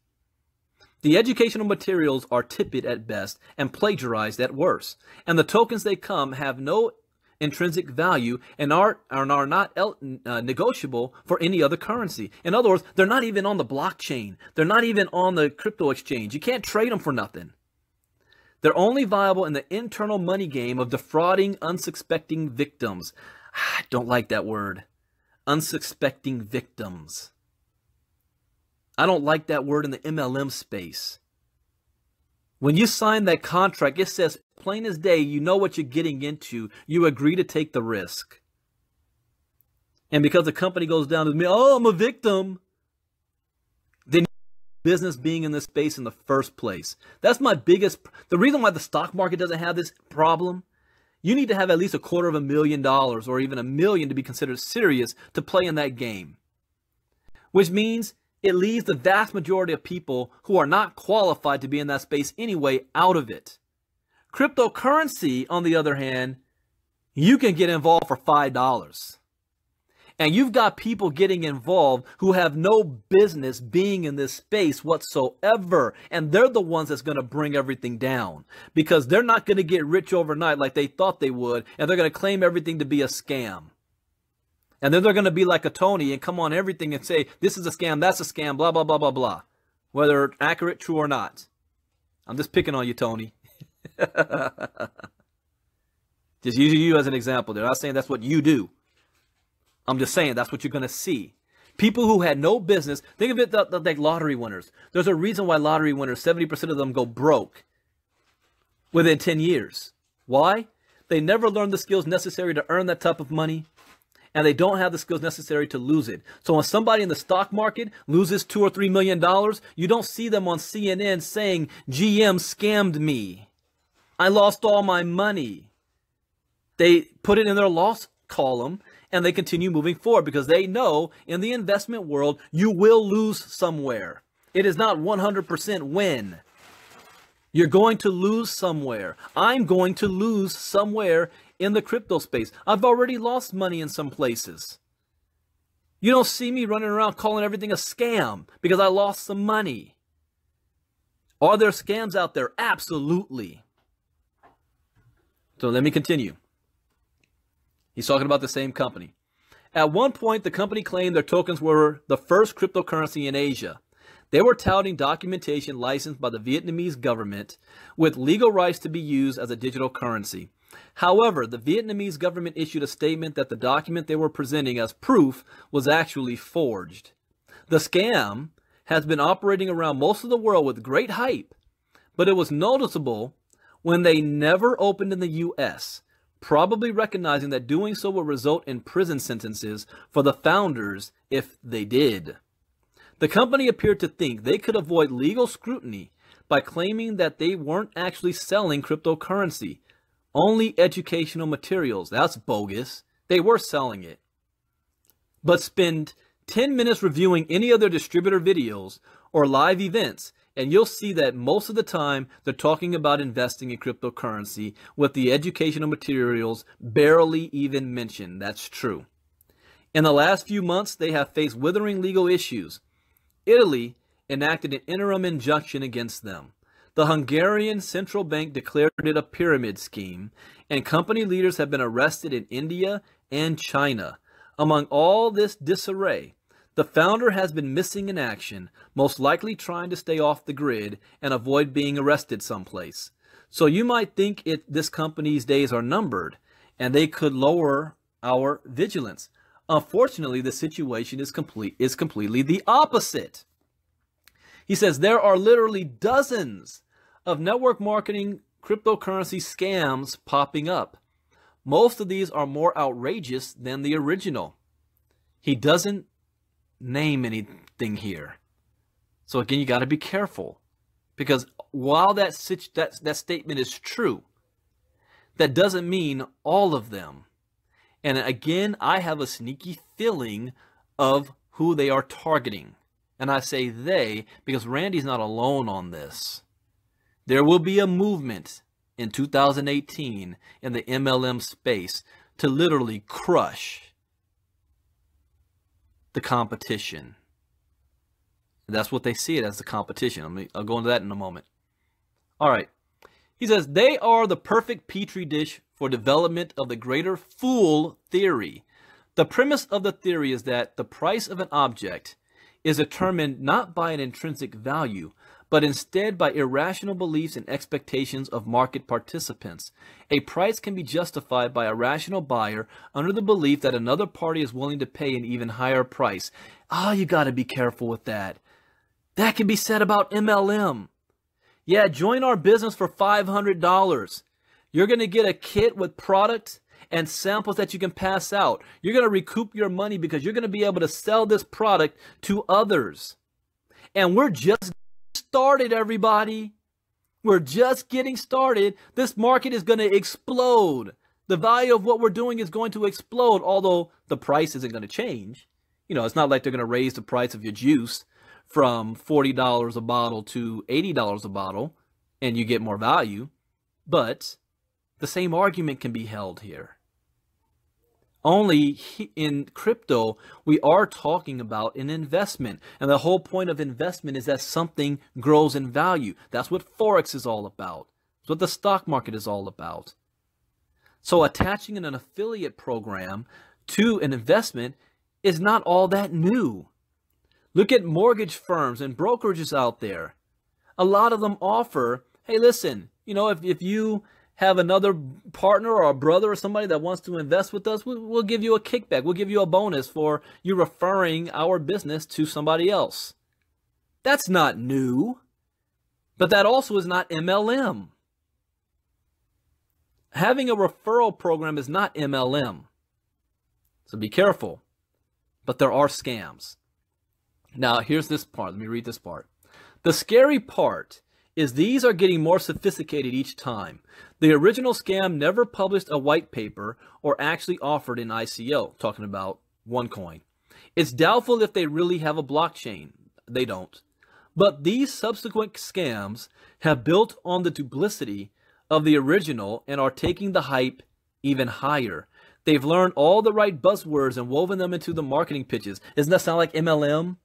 The educational materials are tepid at best and plagiarized at worst, and the tokens they come have no intrinsic value and are not negotiable for any other currency. In other words, they're not even on the blockchain. They're not even on the crypto exchange. You can't trade them for nothing. They're only viable in the internal money game of defrauding unsuspecting victims. I don't like that word. Unsuspecting victims. I don't like that word in the MLM space. When you sign that contract, it says plain as day, you know what you're getting into. You agree to take the risk. And because the company goes down to me, oh, I'm a victim, then business being in this space in the first place. That's my biggest, the reason why the stock market doesn't have this problem. You need to have at least $250,000 or even $1 million to be considered serious to play in that game. Which means it leaves the vast majority of people who are not qualified to be in that space anyway out of it. Cryptocurrency, on the other hand, you can get involved for $5. And you've got people getting involved who have no business being in this space whatsoever. And they're the ones that's going to bring everything down, because they're not going to get rich overnight like they thought they would. And they're going to claim everything to be a scam. And then they're going to be like a Tony and come on everything and say, this is a scam, that's a scam, blah, blah, blah, blah, blah. Whether accurate, true or not. I'm just picking on you, Tony. Just using you as an example. They're not saying that's what you do. I'm just saying that's what you're going to see. People who had no business. Think of it like lottery winners. There's a reason why lottery winners, 70% of them go broke within 10 years. Why? They never learned the skills necessary to earn that type of money, and they don't have the skills necessary to lose it. So when somebody in the stock market loses $2 or $3 million, you don't see them on CNN saying, GM scammed me. I lost all my money. They put it in their loss column, and they continue moving forward because they know in the investment world, you will lose somewhere. It is not 100% win. You're going to lose somewhere. I'm going to lose somewhere in the crypto space. I've already lost money in some places. You don't see me running around calling everything a scam because I lost some money. Are there scams out there? Absolutely. So let me continue. He's talking about the same company. At one point, the company claimed their tokens were the first cryptocurrency in Asia. They were touting documentation licensed by the Vietnamese government with legal rights to be used as a digital currency. However, the Vietnamese government issued a statement that the document they were presenting as proof was actually forged. The scam has been operating around most of the world with great hype, but it was noticeable when they never opened in the U.S., probably recognizing that doing so would result in prison sentences for the founders if they did. The company appeared to think they could avoid legal scrutiny by claiming that they weren't actually selling cryptocurrency, only educational materials. That's bogus. They were selling it. But spend 10 minutes reviewing any of their distributor videos or live events, and you'll see that most of the time they're talking about investing in cryptocurrency with the educational materials barely even mentioned. That's true. In the last few months, they have faced withering legal issues. Italy enacted an interim injunction against them. The Hungarian central bank declared it a pyramid scheme, and company leaders have been arrested in India and China. Among all this disarray, the founder has been missing in action, most likely trying to stay off the grid and avoid being arrested someplace. So you might think this company's days are numbered, and they could lower our vigilance. Unfortunately, the situation is completely the opposite. He says there are literally dozens of network marketing cryptocurrency scams popping up. Most of these are more outrageous than the original. He doesn't name anything here. So again, you got to be careful, because while that statement is true, that doesn't mean all of them. And again, I have a sneaky feeling of who they are targeting. And I say they because Randy's not alone on this. There will be a movement in 2018 in the MLM space to literally crush the competition. That's what they see it as, the competition. I'll go into that in a moment. All right. He says, they are the perfect petri dish for development of the greater fool theory. The premise of the theory is that the price of an object is determined not by an intrinsic value, but instead by irrational beliefs and expectations of market participants. A price can be justified by a rational buyer under the belief that another party is willing to pay an even higher price. You got to be careful with that. That can be said about MLM. Yeah, join our business for $500. You're going to get a kit with product and samples that you can pass out. You're going to recoup your money because you're going to be able to sell this product to others. And we're just started, everybody. We're just getting started. This market is going to explode. The value of what we're doing is going to explode, although the price isn't going to change. You know, it's not like they're going to raise the price of your juice from $40 a bottle to $80 a bottle and you get more value. But the same argument can be held here. Only in crypto, we are talking about an investment. And the whole point of investment is that something grows in value. That's what Forex is all about. That's what the stock market is all about. So attaching an affiliate program to an investment is not all that new. Look at mortgage firms and brokerages out there. A lot of them offer, hey, listen, if you have another partner or a brother or somebody that wants to invest with us, we'll give you a kickback. We'll give you a bonus for you referring our business to somebody else. That's not new, but that also is not MLM. Having a referral program is not MLM. So be careful. But there are scams. Now, here's this part. Let me read this part. The scary part is these are getting more sophisticated each time. The original scam never published a white paper or actually offered an ICO, talking about OneCoin. It's doubtful if they really have a blockchain. They don't. But these subsequent scams have built on the duplicity of the original and are taking the hype even higher. They've learned all the right buzzwords and woven them into the marketing pitches. Doesn't that sound like MLM?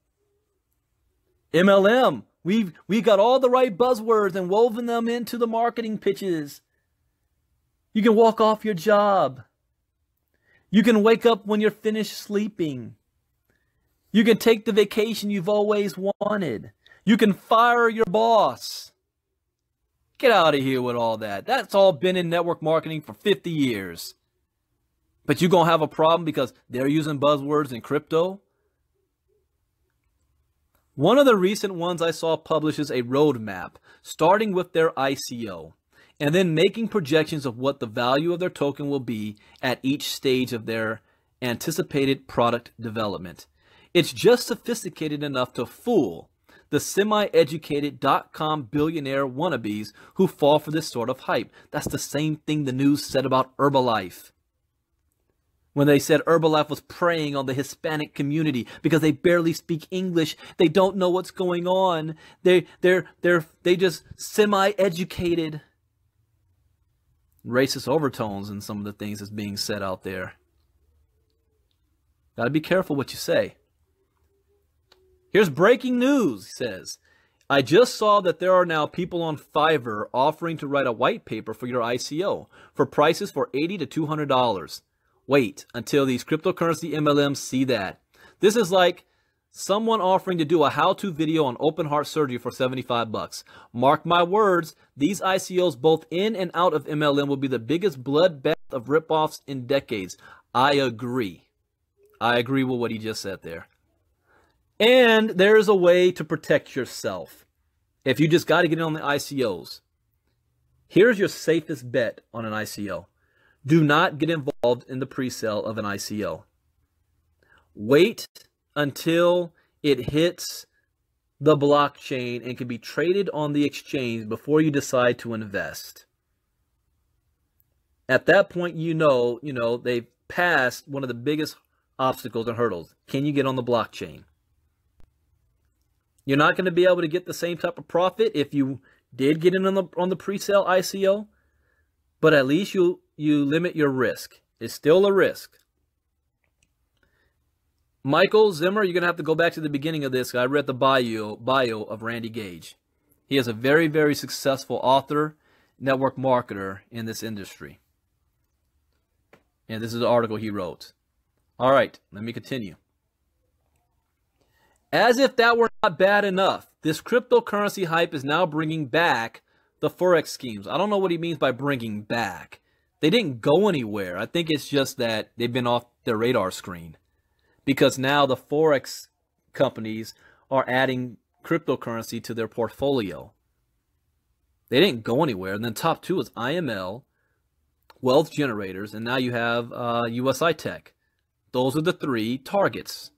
MLM. We've got all the right buzzwords and woven them into the marketing pitches. You can walk off your job. You can wake up when you're finished sleeping. You can take the vacation you've always wanted. You can fire your boss. Get out of here with all that. That's all been in network marketing for 50 years. But you're going to have a problem because they're using buzzwords in crypto? One of the recent ones I saw publishes a roadmap, starting with their ICO, and then making projections of what the value of their token will be at each stage of their anticipated product development. It's just sophisticated enough to fool the semi-educated .com billionaire wannabes who fall for this sort of hype. That's the same thing the news said about Herbalife. When they said Herbalife was preying on the Hispanic community because they barely speak English, they don't know what's going on. They just semi-educated. Racist overtones in some of the things that's being said out there. Got to be careful what you say. Here's breaking news, he says. I just saw that there are now people on Fiverr offering to write a white paper for your ICO for prices for $80 to $200. Wait until these cryptocurrency MLMs see that. This is like someone offering to do a how-to video on open heart surgery for $75. Mark my words, these ICOs both in and out of MLM will be the biggest bloodbath of ripoffs in decades. I agree. I agree with what he just said there. And there's a way to protect yourself. If you just got to get in on the ICOs, here's your safest bet on an ICO. Do not get involved in the pre-sale of an ICO. Wait until it hits the blockchain and can be traded on the exchange before you decide to invest. At that point, you know they've passed one of the biggest obstacles and hurdles. Can you get on the blockchain? You're not going to be able to get the same type of profit if you did get in on the pre-sale ICO, but at least you limit your risk. It's still a risk. Michael Zimmer, you're going to have to go back to the beginning of this. I read the bio of Randy Gage. He is a very, very successful author, network marketer in this industry. And this is the article he wrote. All right, let me continue. As if that were not bad enough, this cryptocurrency hype is now bringing back the Forex schemes. I don't know what he means by bringing back. They didn't go anywhere. I think it's just that they've been off their radar screen. Because now the Forex companies are adding cryptocurrency to their portfolio. They didn't go anywhere. And then top two is IML, wealth generators, and now you have USI-Tech. Those are the three targets.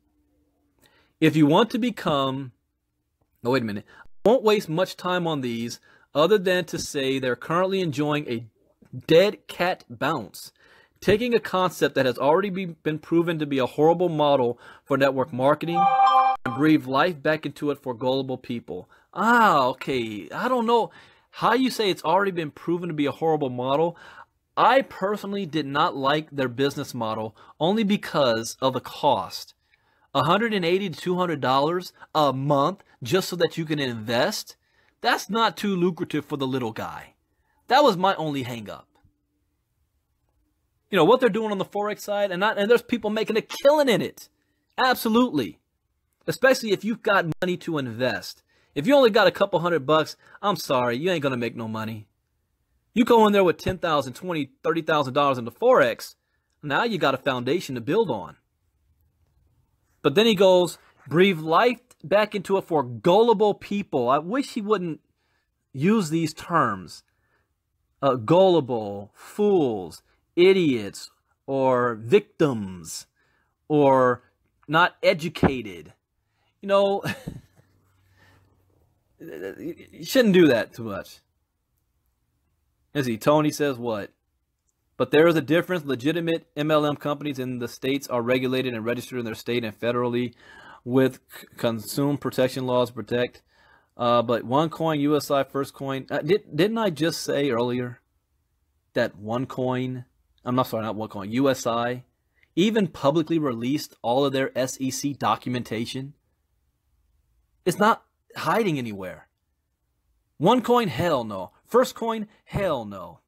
If you want to become, oh, wait a minute. I won't waste much time on these other than to say they're currently enjoying a dead cat bounce, taking a concept that has already been proven to be a horrible model for network marketing and breathe life back into it for gullible people. Okay. I don't know how you say it's already been proven to be a horrible model. I personally did not like their business model only because of the cost. $180 to $200 a month just so that you can invest? That's not too lucrative for the little guy. That was my only hang up. You know, what they're doing on the Forex side, and there's people making a killing in it. Absolutely. Especially if you've got money to invest. If you only got a couple $100, I'm sorry, you ain't going to make no money. You go in there with $10,000, $20,000, $30,000 into Forex, now you got a foundation to build on. But then he goes, breathe life back into it for gullible people. I wish he wouldn't use these terms. Gullible, fools, idiots, or victims, or not educated. You know, you shouldn't do that too much. Let's see, Tony says what? But there is a difference. Legitimate MLM companies in the states are regulated and registered in their state and federally with consumer protection laws to protect. But OneCoin, USI, First Coin. Didn't I just say earlier that OneCoin, I'm not sorry, not OneCoin, USI, even publicly released all of their SEC documentation? It's not hiding anywhere. OneCoin, hell no. First Coin, hell no.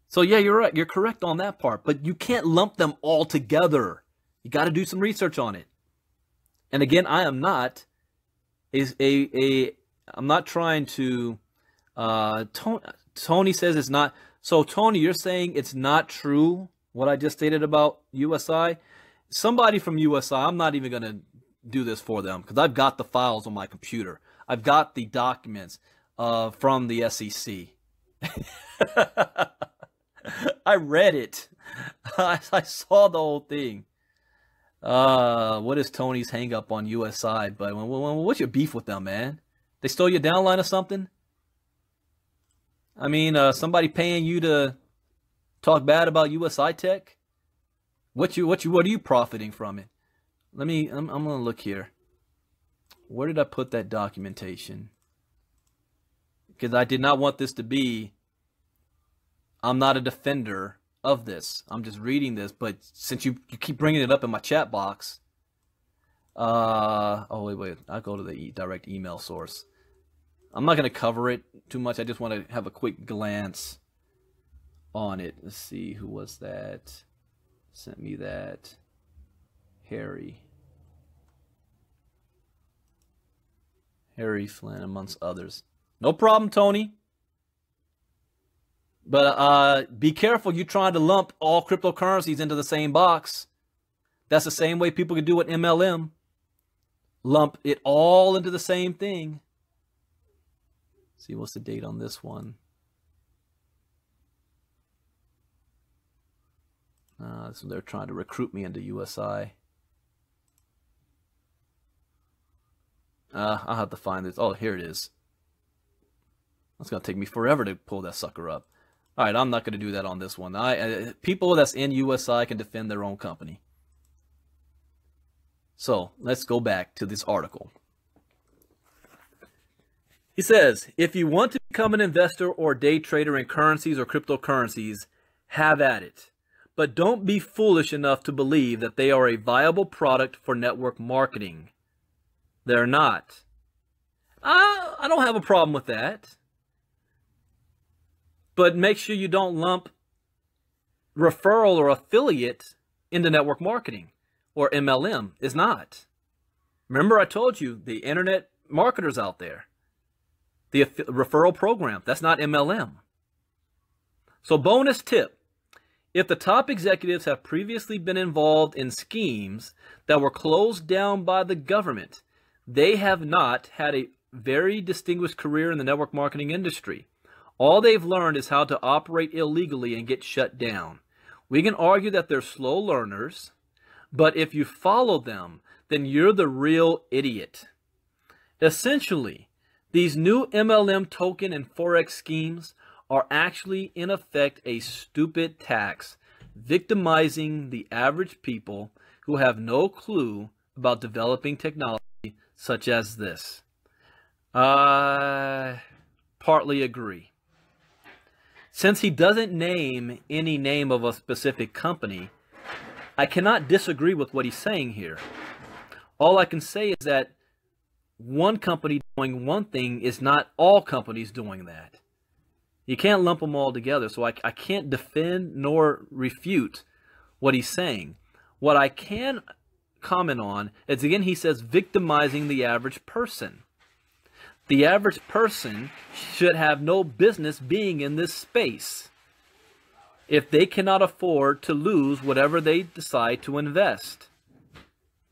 So yeah, you're right. You're correct on that part. But you can't lump them all together. You got to do some research on it. And again, I am not I'm not trying to. Tony says it's not. So Tony, you're saying it's not true what I just stated about USI? Somebody from USI, I'm not even going to do this for them because I've got the files on my computer. I've got the documents from the SEC. I read it. I saw the whole thing. What is Tony's hang up on USI? But what's your beef with them, man? They stole your downline or something? I mean, somebody paying you to talk bad about USI-Tech? What are you profiting from it? I'm gonna look here. Where did I put that documentation? Because I did not want this to be, I'm not a defender of this. I'm just reading this, but since you keep bringing it up in my chat box, oh wait, I'll go to the direct email source. I'm not going to cover it too much. I just want to have a quick glance on it. Let's see, who was that? Sent me that. Harry Flynn, amongst others. No problem, Tony. But be careful. You're trying to lump all cryptocurrencies into the same box. That's the same way people can do with MLM. Lump it all into the same thing. See, what's the date on this one? So they're trying to recruit me into USI. I'll have to find this. Oh, here it is. It's going to take me forever to pull that sucker up. All right, I'm not going to do that on this one. People that's in USI can defend their own company. So let's go back to this article. He says, if you want to become an investor or day trader in currencies or cryptocurrencies, have at it. But don't be foolish enough to believe that they are a viable product for network marketing. They're not. I don't have a problem with that. But make sure you don't lump referral or affiliate into network marketing, or MLM is not. Remember, I told you the internet marketers out there. The referral program, that's not MLM. So bonus tip, if the top executives have previously been involved in schemes that were closed down by the government, they have not had a very distinguished career in the network marketing industry. All they've learned is how to operate illegally and get shut down. We can argue that they're slow learners, but if you follow them, then you're the real idiot. Essentially, these new MLM token and Forex schemes are actually, in effect, a stupid tax, victimizing the average people who have no clue about developing technology such as this. I partly agree. Since he doesn't name any name of a specific company, I cannot disagree with what he's saying here. All I can say is that one company doing one thing is not all companies doing that. You can't lump them all together, so I can't defend nor refute what he's saying. What I can comment on is, again, he says victimizing the average person. The average person should have no business being in this space if they cannot afford to lose whatever they decide to invest.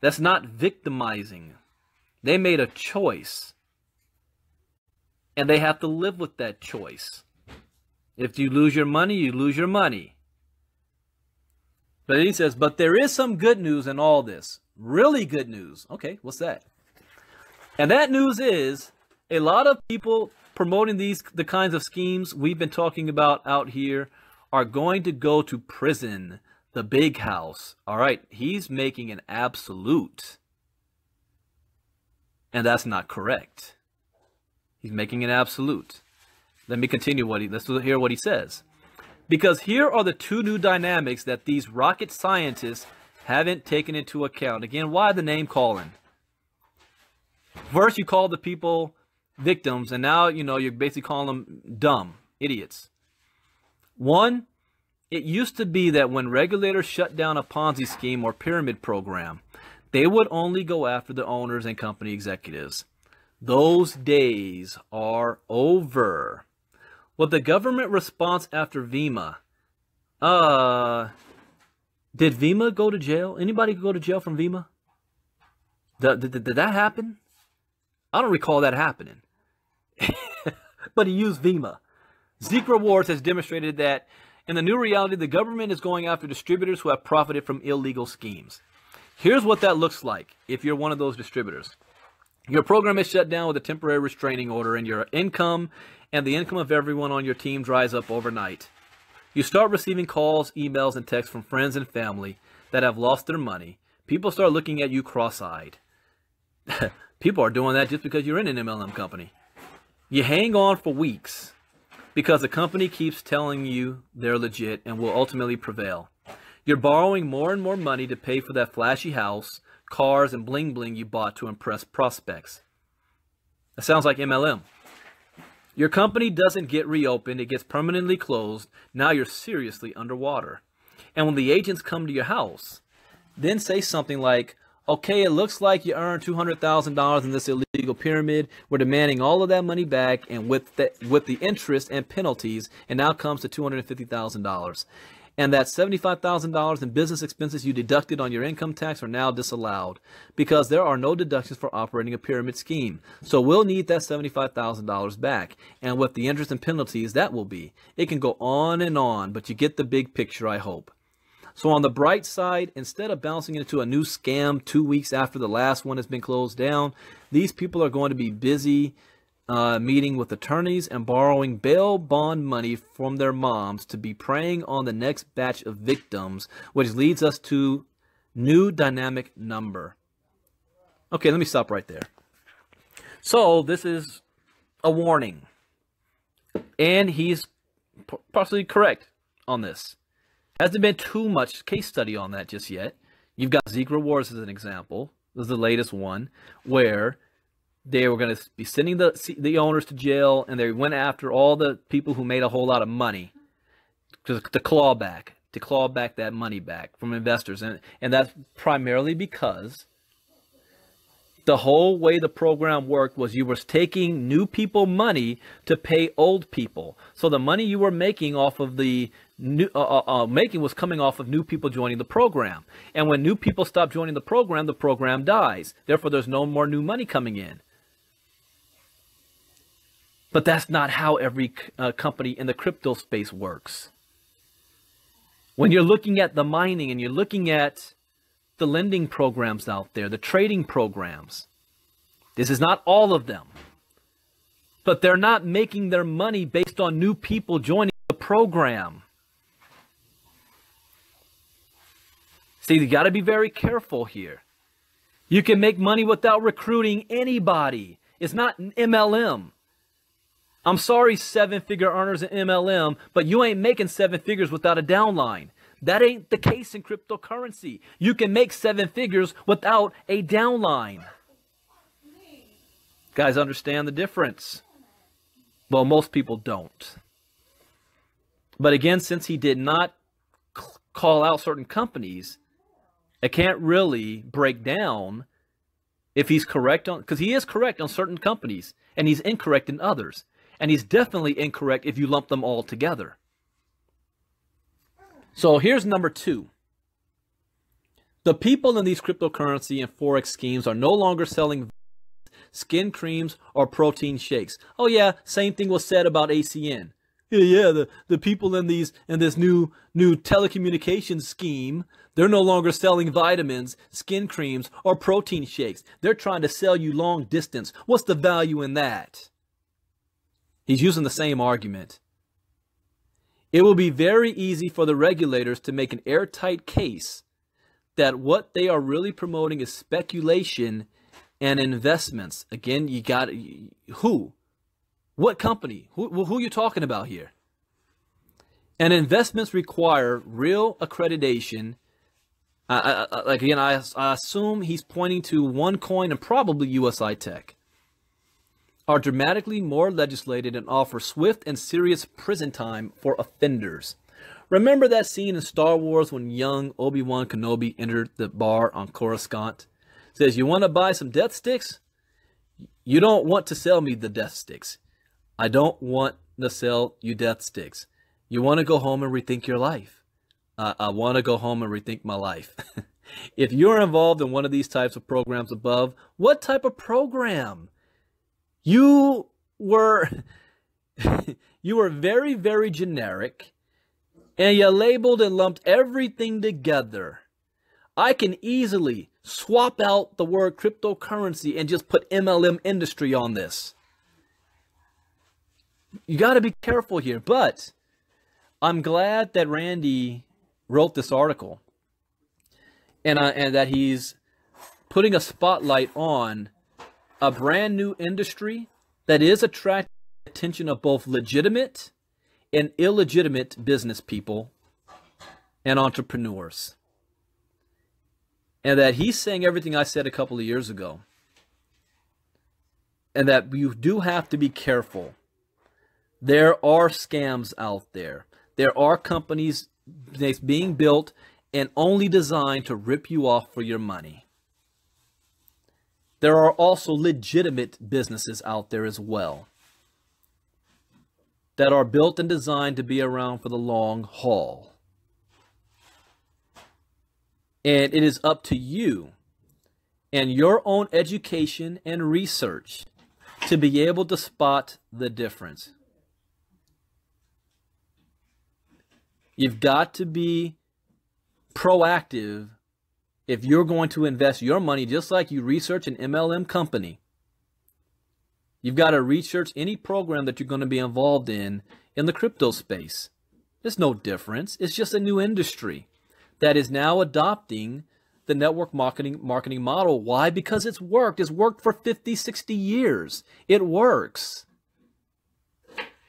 That's not victimizing. They made a choice, and they have to live with that choice. If you lose your money, you lose your money. But he says, but there is some good news in all this. Really good news. Okay, what's that? And that news is a lot of people promoting the kinds of schemes we've been talking about out here are going to go to prison, the big house. All right, he's making an absolute. And that's not correct. He's making an absolute. Let me continue let's hear what he says. Because here are the two new dynamics that these rocket scientists haven't taken into account. Again, why the name calling? First, you call the people victims, and now, you're basically calling them dumb, idiots. One, it used to be that when regulators shut down a Ponzi scheme or pyramid program, they would only go after the owners and company executives. Those days are over. Well, the government response after Vima, did Vima go to jail? Anybody go to jail from Vima? Did that happen? I don't recall that happening. But he used Vima. Zeke Rewards has demonstrated that in the new reality, the government is going after distributors who have profited from illegal schemes. Here's what that looks like if you're one of those distributors. Your program is shut down with a temporary restraining order, and your income and the income of everyone on your team dries up overnight. You start receiving calls, emails, and texts from friends and family that have lost their money. People start looking at you cross-eyed. People are doing that just because you're in an MLM company. You hang on for weeks because the company keeps telling you they're legit and will ultimately prevail. You're borrowing more and more money to pay for that flashy house, cars, and bling-bling you bought to impress prospects. That sounds like MLM. Your company doesn't get reopened, it gets permanently closed. Now you're seriously underwater. And when the agents come to your house, then say something like, okay, it looks like you earned $200,000 in this illegal pyramid. We're demanding all of that money back, and with the interest and penalties, it now comes to $250,000. And that $75,000 in business expenses you deducted on your income tax are now disallowed because there are no deductions for operating a pyramid scheme. So we'll need that $75,000 back. And with the interest and penalties, that will be. It can go on, but you get the big picture, I hope. So on the bright side, instead of bouncing into a new scam 2 weeks after the last one has been closed down, these people are going to be busy meeting with attorneys and borrowing bail bond money from their moms to be preying on the next batch of victims, which leads us to new dynamic number. Okay, let me stop right there. So this is a warning, and he's possibly correct on this. Hasn't been too much case study on that just yet. You've got Zeke Rewards as an example. This is the latest one where they were going to be sending the owners to jail, and they went after all the people who made a whole lot of money to claw back that money back from investors. And that's primarily because the whole way the program worked was you were taking new people money to pay old people. So the money you were making off of the was coming off of new people joining the program. And when new people stop joining the program dies. Therefore, there's no more new money coming in. But that's not how every company in the crypto space works. When you're looking at the mining and you're looking at the lending programs out there, the trading programs, this is not all of them. But they're not making their money based on new people joining the program. See, you got to be very careful here. You can make money without recruiting anybody. It's not an MLM. I'm sorry, seven-figure earners in MLM, but you ain't making seven figures without a downline. That ain't the case in cryptocurrency. You can make seven figures without a downline. Guys understand the difference? Well, most people don't. But again, since he did not call out certain companies, I can't really break down if he's correct on, because he is correct on certain companies and he's incorrect in others. And he's definitely incorrect if you lump them all together. So here's number 2. The people in these cryptocurrency and forex schemes are no longer selling skin creams or protein shakes. Oh yeah, same thing was said about ACN. Yeah, the people in this new telecommunications scheme, they're no longer selling vitamins, skin creams, or protein shakes. They're trying to sell you long distance. What's the value in that? He's using the same argument. It will be very easy for the regulators to make an airtight case that what they are really promoting is speculation and investments. Again, you got who? What company? Who are you talking about here? And investments require real accreditation. I assume he's pointing to OneCoin and probably USI-Tech. Are dramatically more legislated and offer swift and serious prison time for offenders. Remember that scene in Star Wars when young Obi-Wan Kenobi entered the bar on Coruscant? Says, you want to buy some death sticks? You don't want to sell me the death sticks. I don't want to sell you death sticks. You want to go home and rethink your life. I want to go home and rethink my life. If you're involved in one of these types of programs above, what type of program? You were very, very generic, and you labeled and lumped everything together. I can easily swap out the word cryptocurrency and just put MLM industry on this. You got to be careful here, but I'm glad that Randy wrote this article and that he's putting a spotlight on a brand new industry that is attracting the attention of both legitimate and illegitimate business people and entrepreneurs. And that he's saying everything I said a couple of years ago. And that you do have to be careful. There are scams out there. There are companies being built and only designed to rip you off for your money. There are also legitimate businesses out there as well that are built and designed to be around for the long haul. And it is up to you and your own education and research to be able to spot the difference. You've got to be proactive if you're going to invest your money, just like you research an MLM company. You've got to research any program that you're going to be involved in the crypto space. There's no difference. It's just a new industry that is now adopting the network marketing model. Why? Because it's worked. It's worked for 50, 60 years. It works.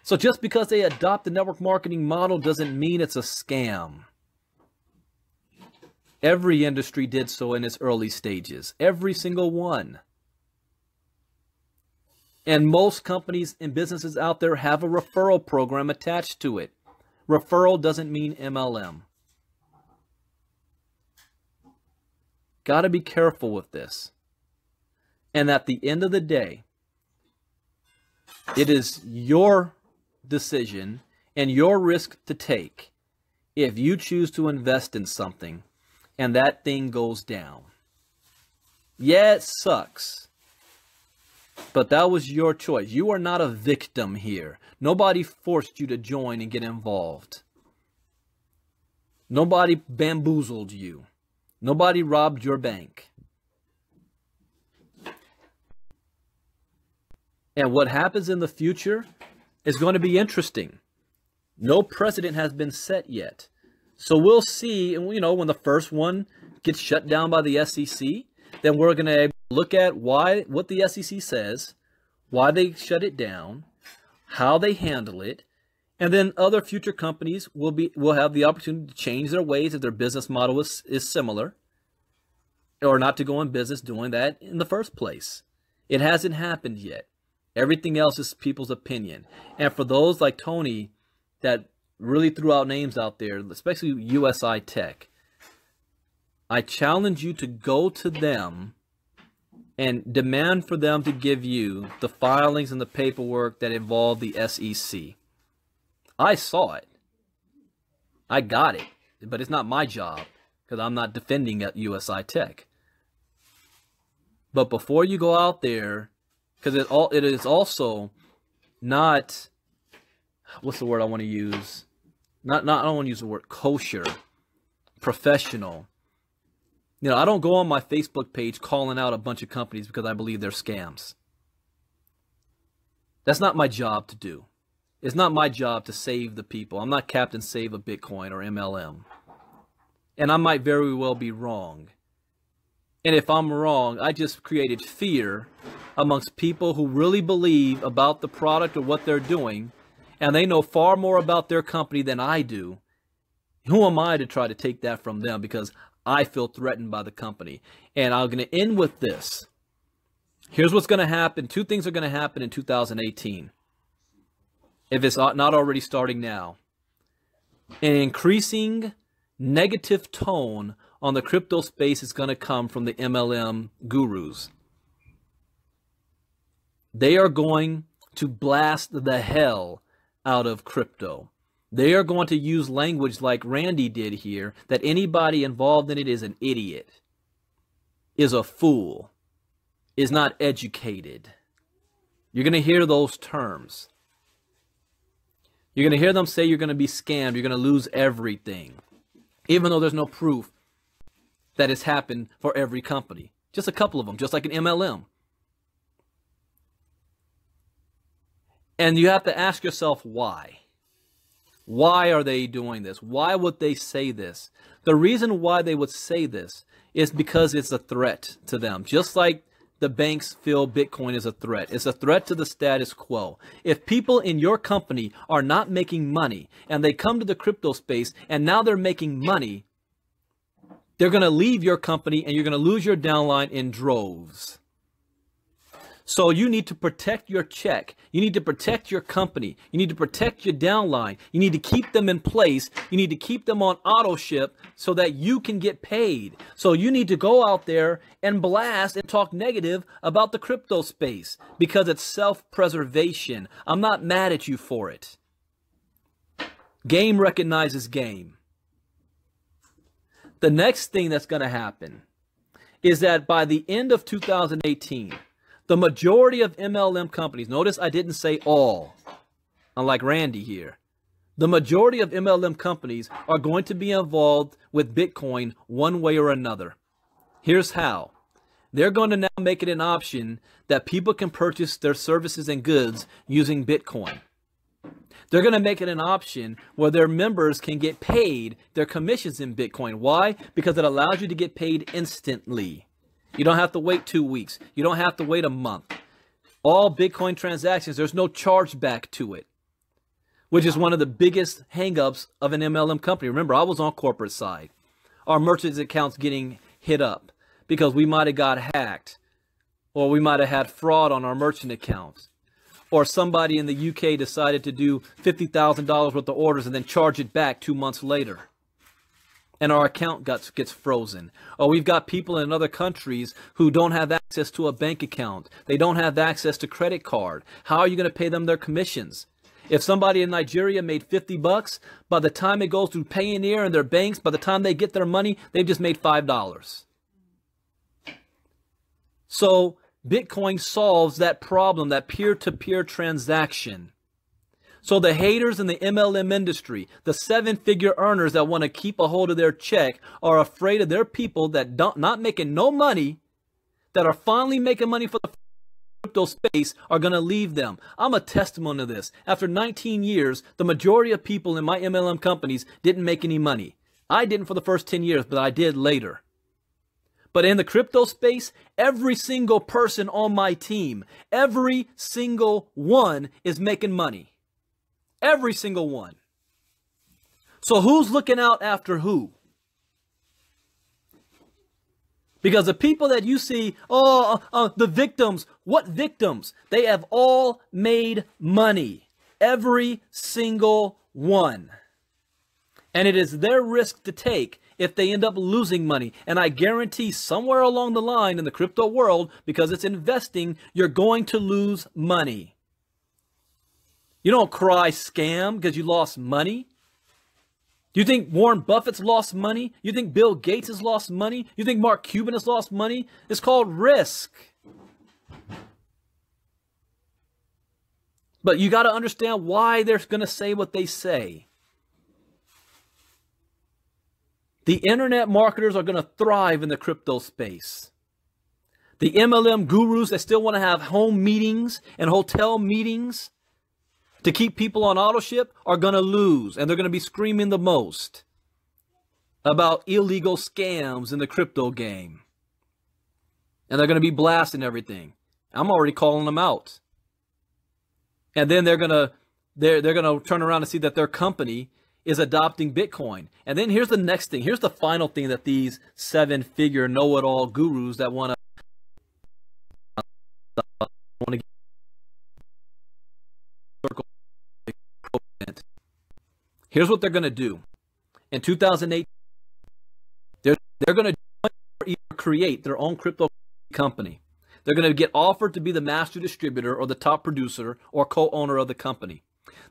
So just because they adopt the network marketing model doesn't mean it's a scam. Every industry did so in its early stages. Every single one. And most companies and businesses out there have a referral program attached to it. Referral doesn't mean MLM. Got to be careful with this. And at the end of the day, it is your decision and your risk to take if you choose to invest in something and that thing goes down. Yeah, it sucks. But that was your choice. You are not a victim here. Nobody forced you to join and get involved. Nobody bamboozled you. Nobody robbed your bank. And what happens in the future is going to be interesting. No precedent has been set yet. So we'll see, you know, when the first one gets shut down by the SEC, then we're going to look at what the SEC says, why they shut it down, how they handle it, and then other future companies will have the opportunity to change their ways if their business model is similar, or not to go in business doing that in the first place. It hasn't happened yet. Everything else is people's opinion. And for those like Tony that really threw out names out there, especially USI-Tech, I challenge you to go to them and demand for them to give you the filings and the paperwork that involve the SEC. I saw it. I got it. But it's not my job because I'm not defending at USI-Tech. But before you go out there, because it is also not, what's the word I want to use? I don't want to use the word kosher, professional. You know, I don't go on my Facebook page calling out a bunch of companies because I believe they're scams. That's not my job to do. It's not my job to save the people. I'm not Captain Save a Bitcoin or MLM. And I might very well be wrong. And if I'm wrong, I just created fear amongst people who really believe about the product or what they're doing, and they know far more about their company than I do. Who am I to try to take that from them because I feel threatened by the company? And I'm going to end with this. Here's what's going to happen. Two things are going to happen in 2018. If it's not already starting now. An increasing negative tone on the crypto space is going to come from the MLM gurus. They are going to blast the hell out of crypto. They are going to use language like Randy did here, that anybody involved in it is an idiot, is a fool, is not educated. You're going to hear those terms. You're going to hear them say you're going to be scammed, you're going to lose everything, even though there's no proof that it's happened for every company. Just a couple of them, just like an MLM. And you have to ask yourself why. Why are they doing this? Why would they say this? The reason why they would say this is because it's a threat to them. Just like the banks feel Bitcoin is a threat. It's a threat to the status quo. If people in your company are not making money and they come to the crypto space and now they're making money, they're going to leave your company and you're going to lose your downline in droves. So you need to protect your check. You need to protect your company. You need to protect your downline. You need to keep them in place. You need to keep them on auto ship so that you can get paid. So you need to go out there and blast and talk negative about the crypto space because it's self-preservation. I'm not mad at you for it. Game recognizes game. The next thing that's going to happen is that by the end of 2018, the majority of MLM companies, notice I didn't say all, unlike Randy here. The majority of MLM companies are going to be involved with Bitcoin one way or another. Here's how. They're going to now make it an option that people can purchase their services and goods using Bitcoin. They're going to make it an option where their members can get paid their commissions in Bitcoin. Why? Because it allows you to get paid instantly. You don't have to wait 2 weeks. You don't have to wait a month. All Bitcoin transactions, there's no chargeback to it, which is one of the biggest hangups of an MLM company. Remember, I was on corporate side. Our merchants accounts getting hit up because we might have got hacked, or we might have had fraud on our merchant accounts, or somebody in the UK decided to do $50,000 worth of orders and then charge it back 2 months later, and our account gets frozen. Or we've got people in other countries who don't have access to a bank account. They don't have access to credit card. How are you going to pay them their commissions? If somebody in Nigeria made $50, by the time it goes through Payoneer and their banks, by the time they get their money, they've just made $5. So Bitcoin solves that problem, that peer-to-peer transaction. So the haters in the MLM industry, the seven-figure earners that want to keep a hold of their check, are afraid of their people that not making no money, that are finally making money for the crypto space, are going to leave them. I'm a testimony to this. After 19 years, the majority of people in my MLM companies didn't make any money. I didn't for the first 10 years, but I did later. But in the crypto space, every single person on my team, every single one is making money. Every single one. So who's looking out after who? Because the people that you see, the victims, what victims? They have all made money. Every single one. And it is their risk to take if they end up losing money. And I guarantee somewhere along the line in the crypto world, because it's investing, you're going to lose money. You don't cry scam because you lost money. You think Warren Buffett's lost money? You think Bill Gates has lost money? You think Mark Cuban has lost money? It's called risk. But you got to understand why they're going to say what they say. The internet marketers are going to thrive in the crypto space. The MLM gurus that still want to have home meetings and hotel meetings to keep people on auto ship are going to lose, and they're going to be screaming the most about illegal scams in the crypto game. And they're going to be blasting everything. I'm already calling them out. And then they're going to turn around and see that their company is adopting Bitcoin. And then here's the next thing. Here's the final thing that these 7-figure know-it-all gurus that want to here's what they're going to do. In 2008, they're going to create their own crypto company. They're going to get offered to be the master distributor or the top producer or co-owner of the company.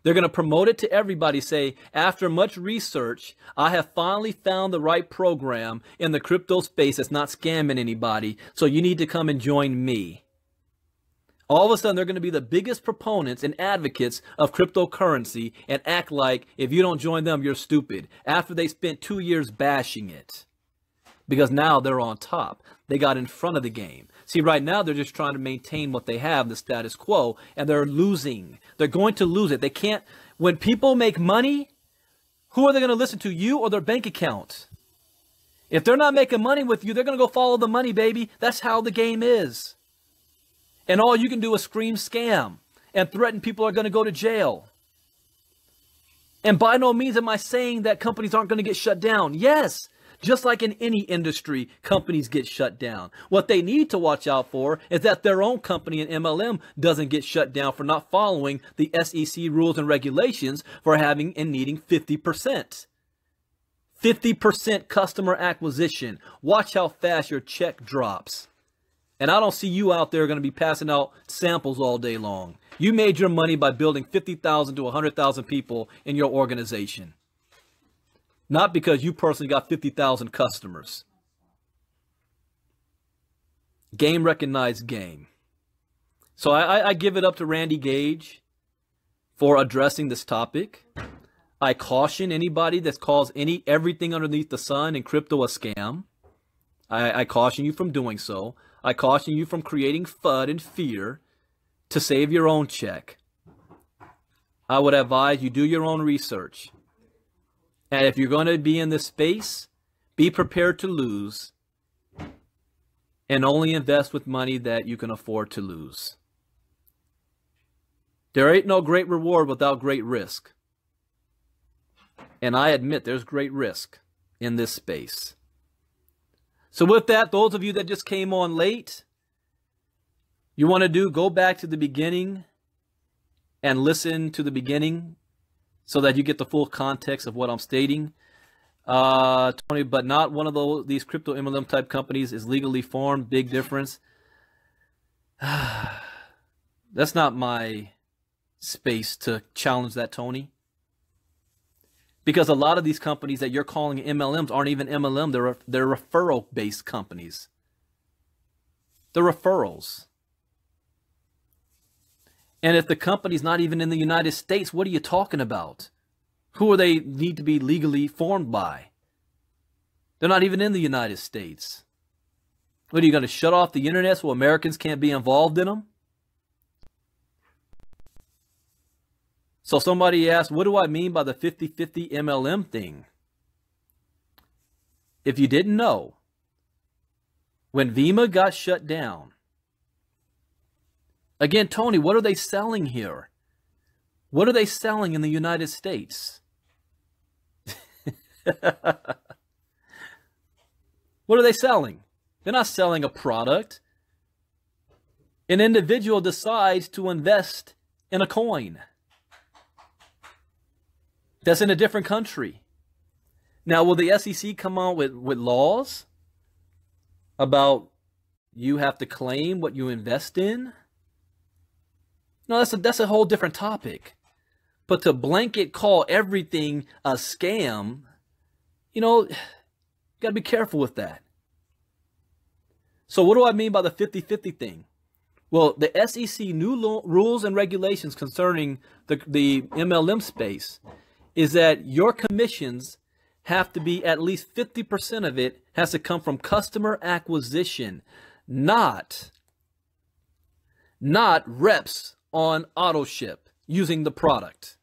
They're going to promote it to everybody, say, after much research, I have finally found the right program in the crypto space that's not scamming anybody, so you need to come and join me. All of a sudden, they're going to be the biggest proponents and advocates of cryptocurrency and act like if you don't join them, you're stupid, after they spent 2 years bashing it. Because now they're on top. They got in front of the game. See, right now, they're just trying to maintain what they have, the status quo, and they're losing. They're going to lose it. They can't. When people make money, who are they going to listen to, you or their bank account? If they're not making money with you, they're going to go follow the money, baby. That's how the game is. And all you can do is scream scam and threaten people are going to go to jail. And by no means am I saying that companies aren't going to get shut down. Yes, just like in any industry, companies get shut down. What they need to watch out for is that their own company in MLM doesn't get shut down for not following the SEC rules and regulations for having and needing 50%. 50% customer acquisition. Watch how fast your check drops. And I don't see you out there going to be passing out samples all day long. You made your money by building 50,000 to 100,000 people in your organization. Not because you personally got 50,000 customers. Game recognized game. So I give it up to Randy Gage for addressing this topic. I caution anybody that calls everything underneath the sun in crypto a scam. I caution you from doing so. I caution you from creating FUD and fear to save your own check. I would advise you do your own research. And if you're going to be in this space, be prepared to lose and only invest with money that you can afford to lose. There ain't no great reward without great risk. And I admit there's great risk in this space. So with that, those of you that just came on late, you want to go back to the beginning and listen to the beginning so that you get the full context of what I'm stating. Tony, but not one of these crypto MLM type companies is legally formed. Big difference. That's not my space to challenge that, Tony. Because a lot of these companies that you're calling MLMs aren't even MLM. They're referral-based companies. They're referrals. And if the company's not even in the United States, what are you talking about? Who are they need to be legally formed by? They're not even in the United States. What, are you going to shut off the internet so Americans can't be involved in them? So somebody asked, what do I mean by the 50-50 MLM thing? If you didn't know, When Vima got shut down, again, Tony, what are they selling here? What are they selling in the United States? What are they selling? They're not selling a product. An individual decides to invest in a coin that's in a different country. Now, will the SEC come out with laws about you have to claim what you invest in? No, that's a whole different topic. But to blanket call everything a scam, you know, you got to be careful with that. So what do I mean by the 50-50 thing? Well, the SEC new rules and regulations concerning the MLM space is that your commissions have to be at least 50% of it has to come from customer acquisition, not reps on auto ship using the product.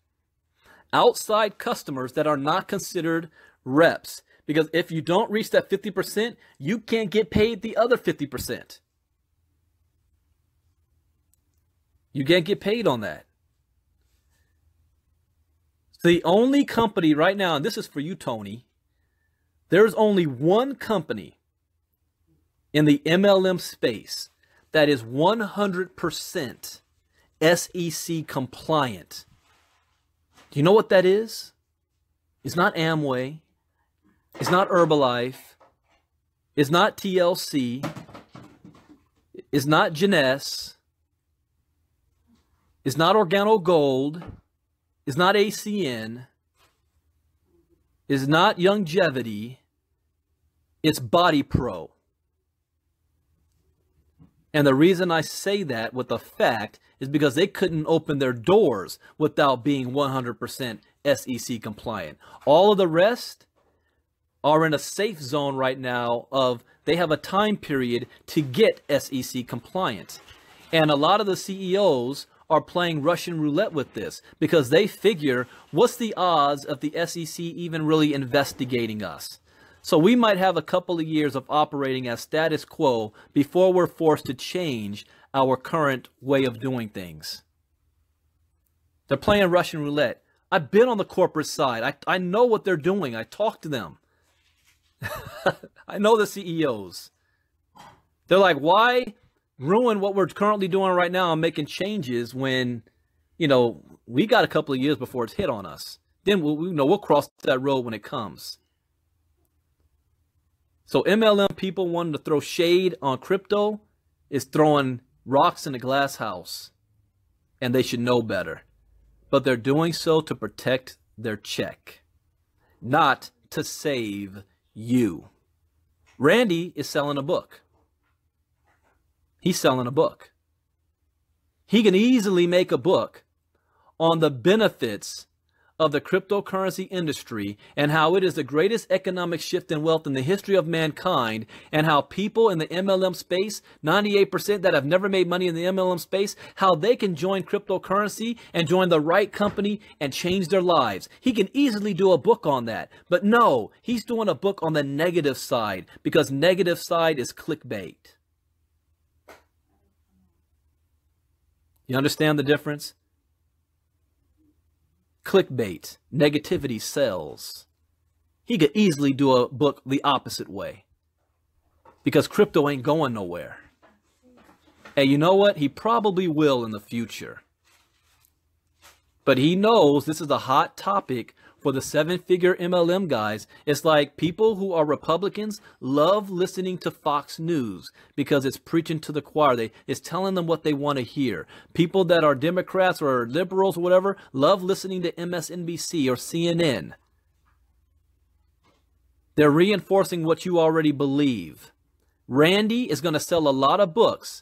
Outside customers that are not considered reps. Because if you don't reach that 50%, you can't get paid the other 50%. You can't get paid on that. The only company right now, and this is for you, Tony, there's only one company in the MLM space that is 100% SEC compliant. Do you know what that is? It's not Amway. It's not Herbalife. It's not TLC. It's not Jeunesse. It's not Organo Gold. It's not ACN. It's not Longevity. It's Body Pro. And the reason I say that with the fact is because they couldn't open their doors without being 100% SEC compliant. All of the rest are in a safe zone right now of they have a time period to get SEC compliant. And a lot of the CEOs are playing Russian roulette with this because they figure, what's the odds of the SEC even really investigating us? So we might have a couple of years of operating as status quo before we're forced to change our current way of doing things. They're playing Russian roulette. I've been on the corporate side. I know what they're doing. I talk to them. I know the CEOs. They're like, why ruin what we're currently doing right now and making changes when, you know, we got a couple of years before it's hit on us. Then we'll cross that road when it comes. So MLM people wanting to throw shade on crypto is throwing rocks in a glass house. And they should know better. But they're doing so to protect their check, not to save you. Randy is selling a book. He's selling a book. He can easily make a book on the benefits of the cryptocurrency industry and how it is the greatest economic shift in wealth in the history of mankind, and how people in the MLM space, 98% that have never made money in the MLM space, how they can join cryptocurrency and join the right company and change their lives. He can easily do a book on that. But no, he's doing a book on the negative side because negative side is clickbait. You understand the difference? Clickbait, negativity sells. He could easily do a book the opposite way because crypto ain't going nowhere. And you know what? He probably will in the future. But he knows this is a hot topic for the 7-figure MLM guys. It's like people who are Republicans love listening to Fox News because it's preaching to the choir. It's telling them what they want to hear. People that are Democrats or liberals or whatever love listening to MSNBC or CNN. They're reinforcing what you already believe. Randy is going to sell a lot of books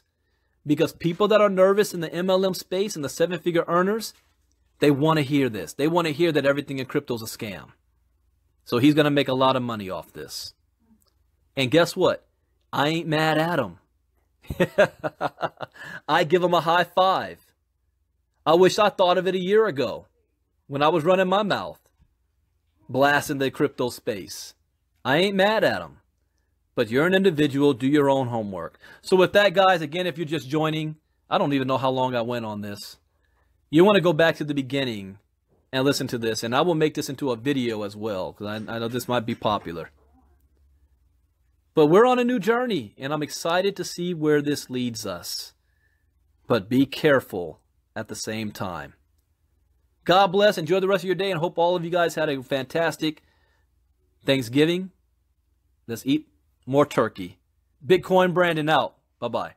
because people that are nervous in the MLM space and the 7-figure earners, they want to hear this. They want to hear that everything in crypto is a scam. So he's going to make a lot of money off this. And guess what? I ain't mad at him. I give him a high five. I wish I thought of it a year ago when I was running my mouth, blasting the crypto space. I ain't mad at him. But you're an individual. Do your own homework. So with that, guys, again, if you're just joining, I don't even know how long I went on this. You want to go back to the beginning and listen to this. And I will make this into a video as well, because I know this might be popular. But we're on a new journey, and I'm excited to see where this leads us. But be careful at the same time. God bless. Enjoy the rest of your day, and hope all of you guys had a fantastic Thanksgiving. Let's eat more turkey. Bitcoin Brandon out. Bye-bye.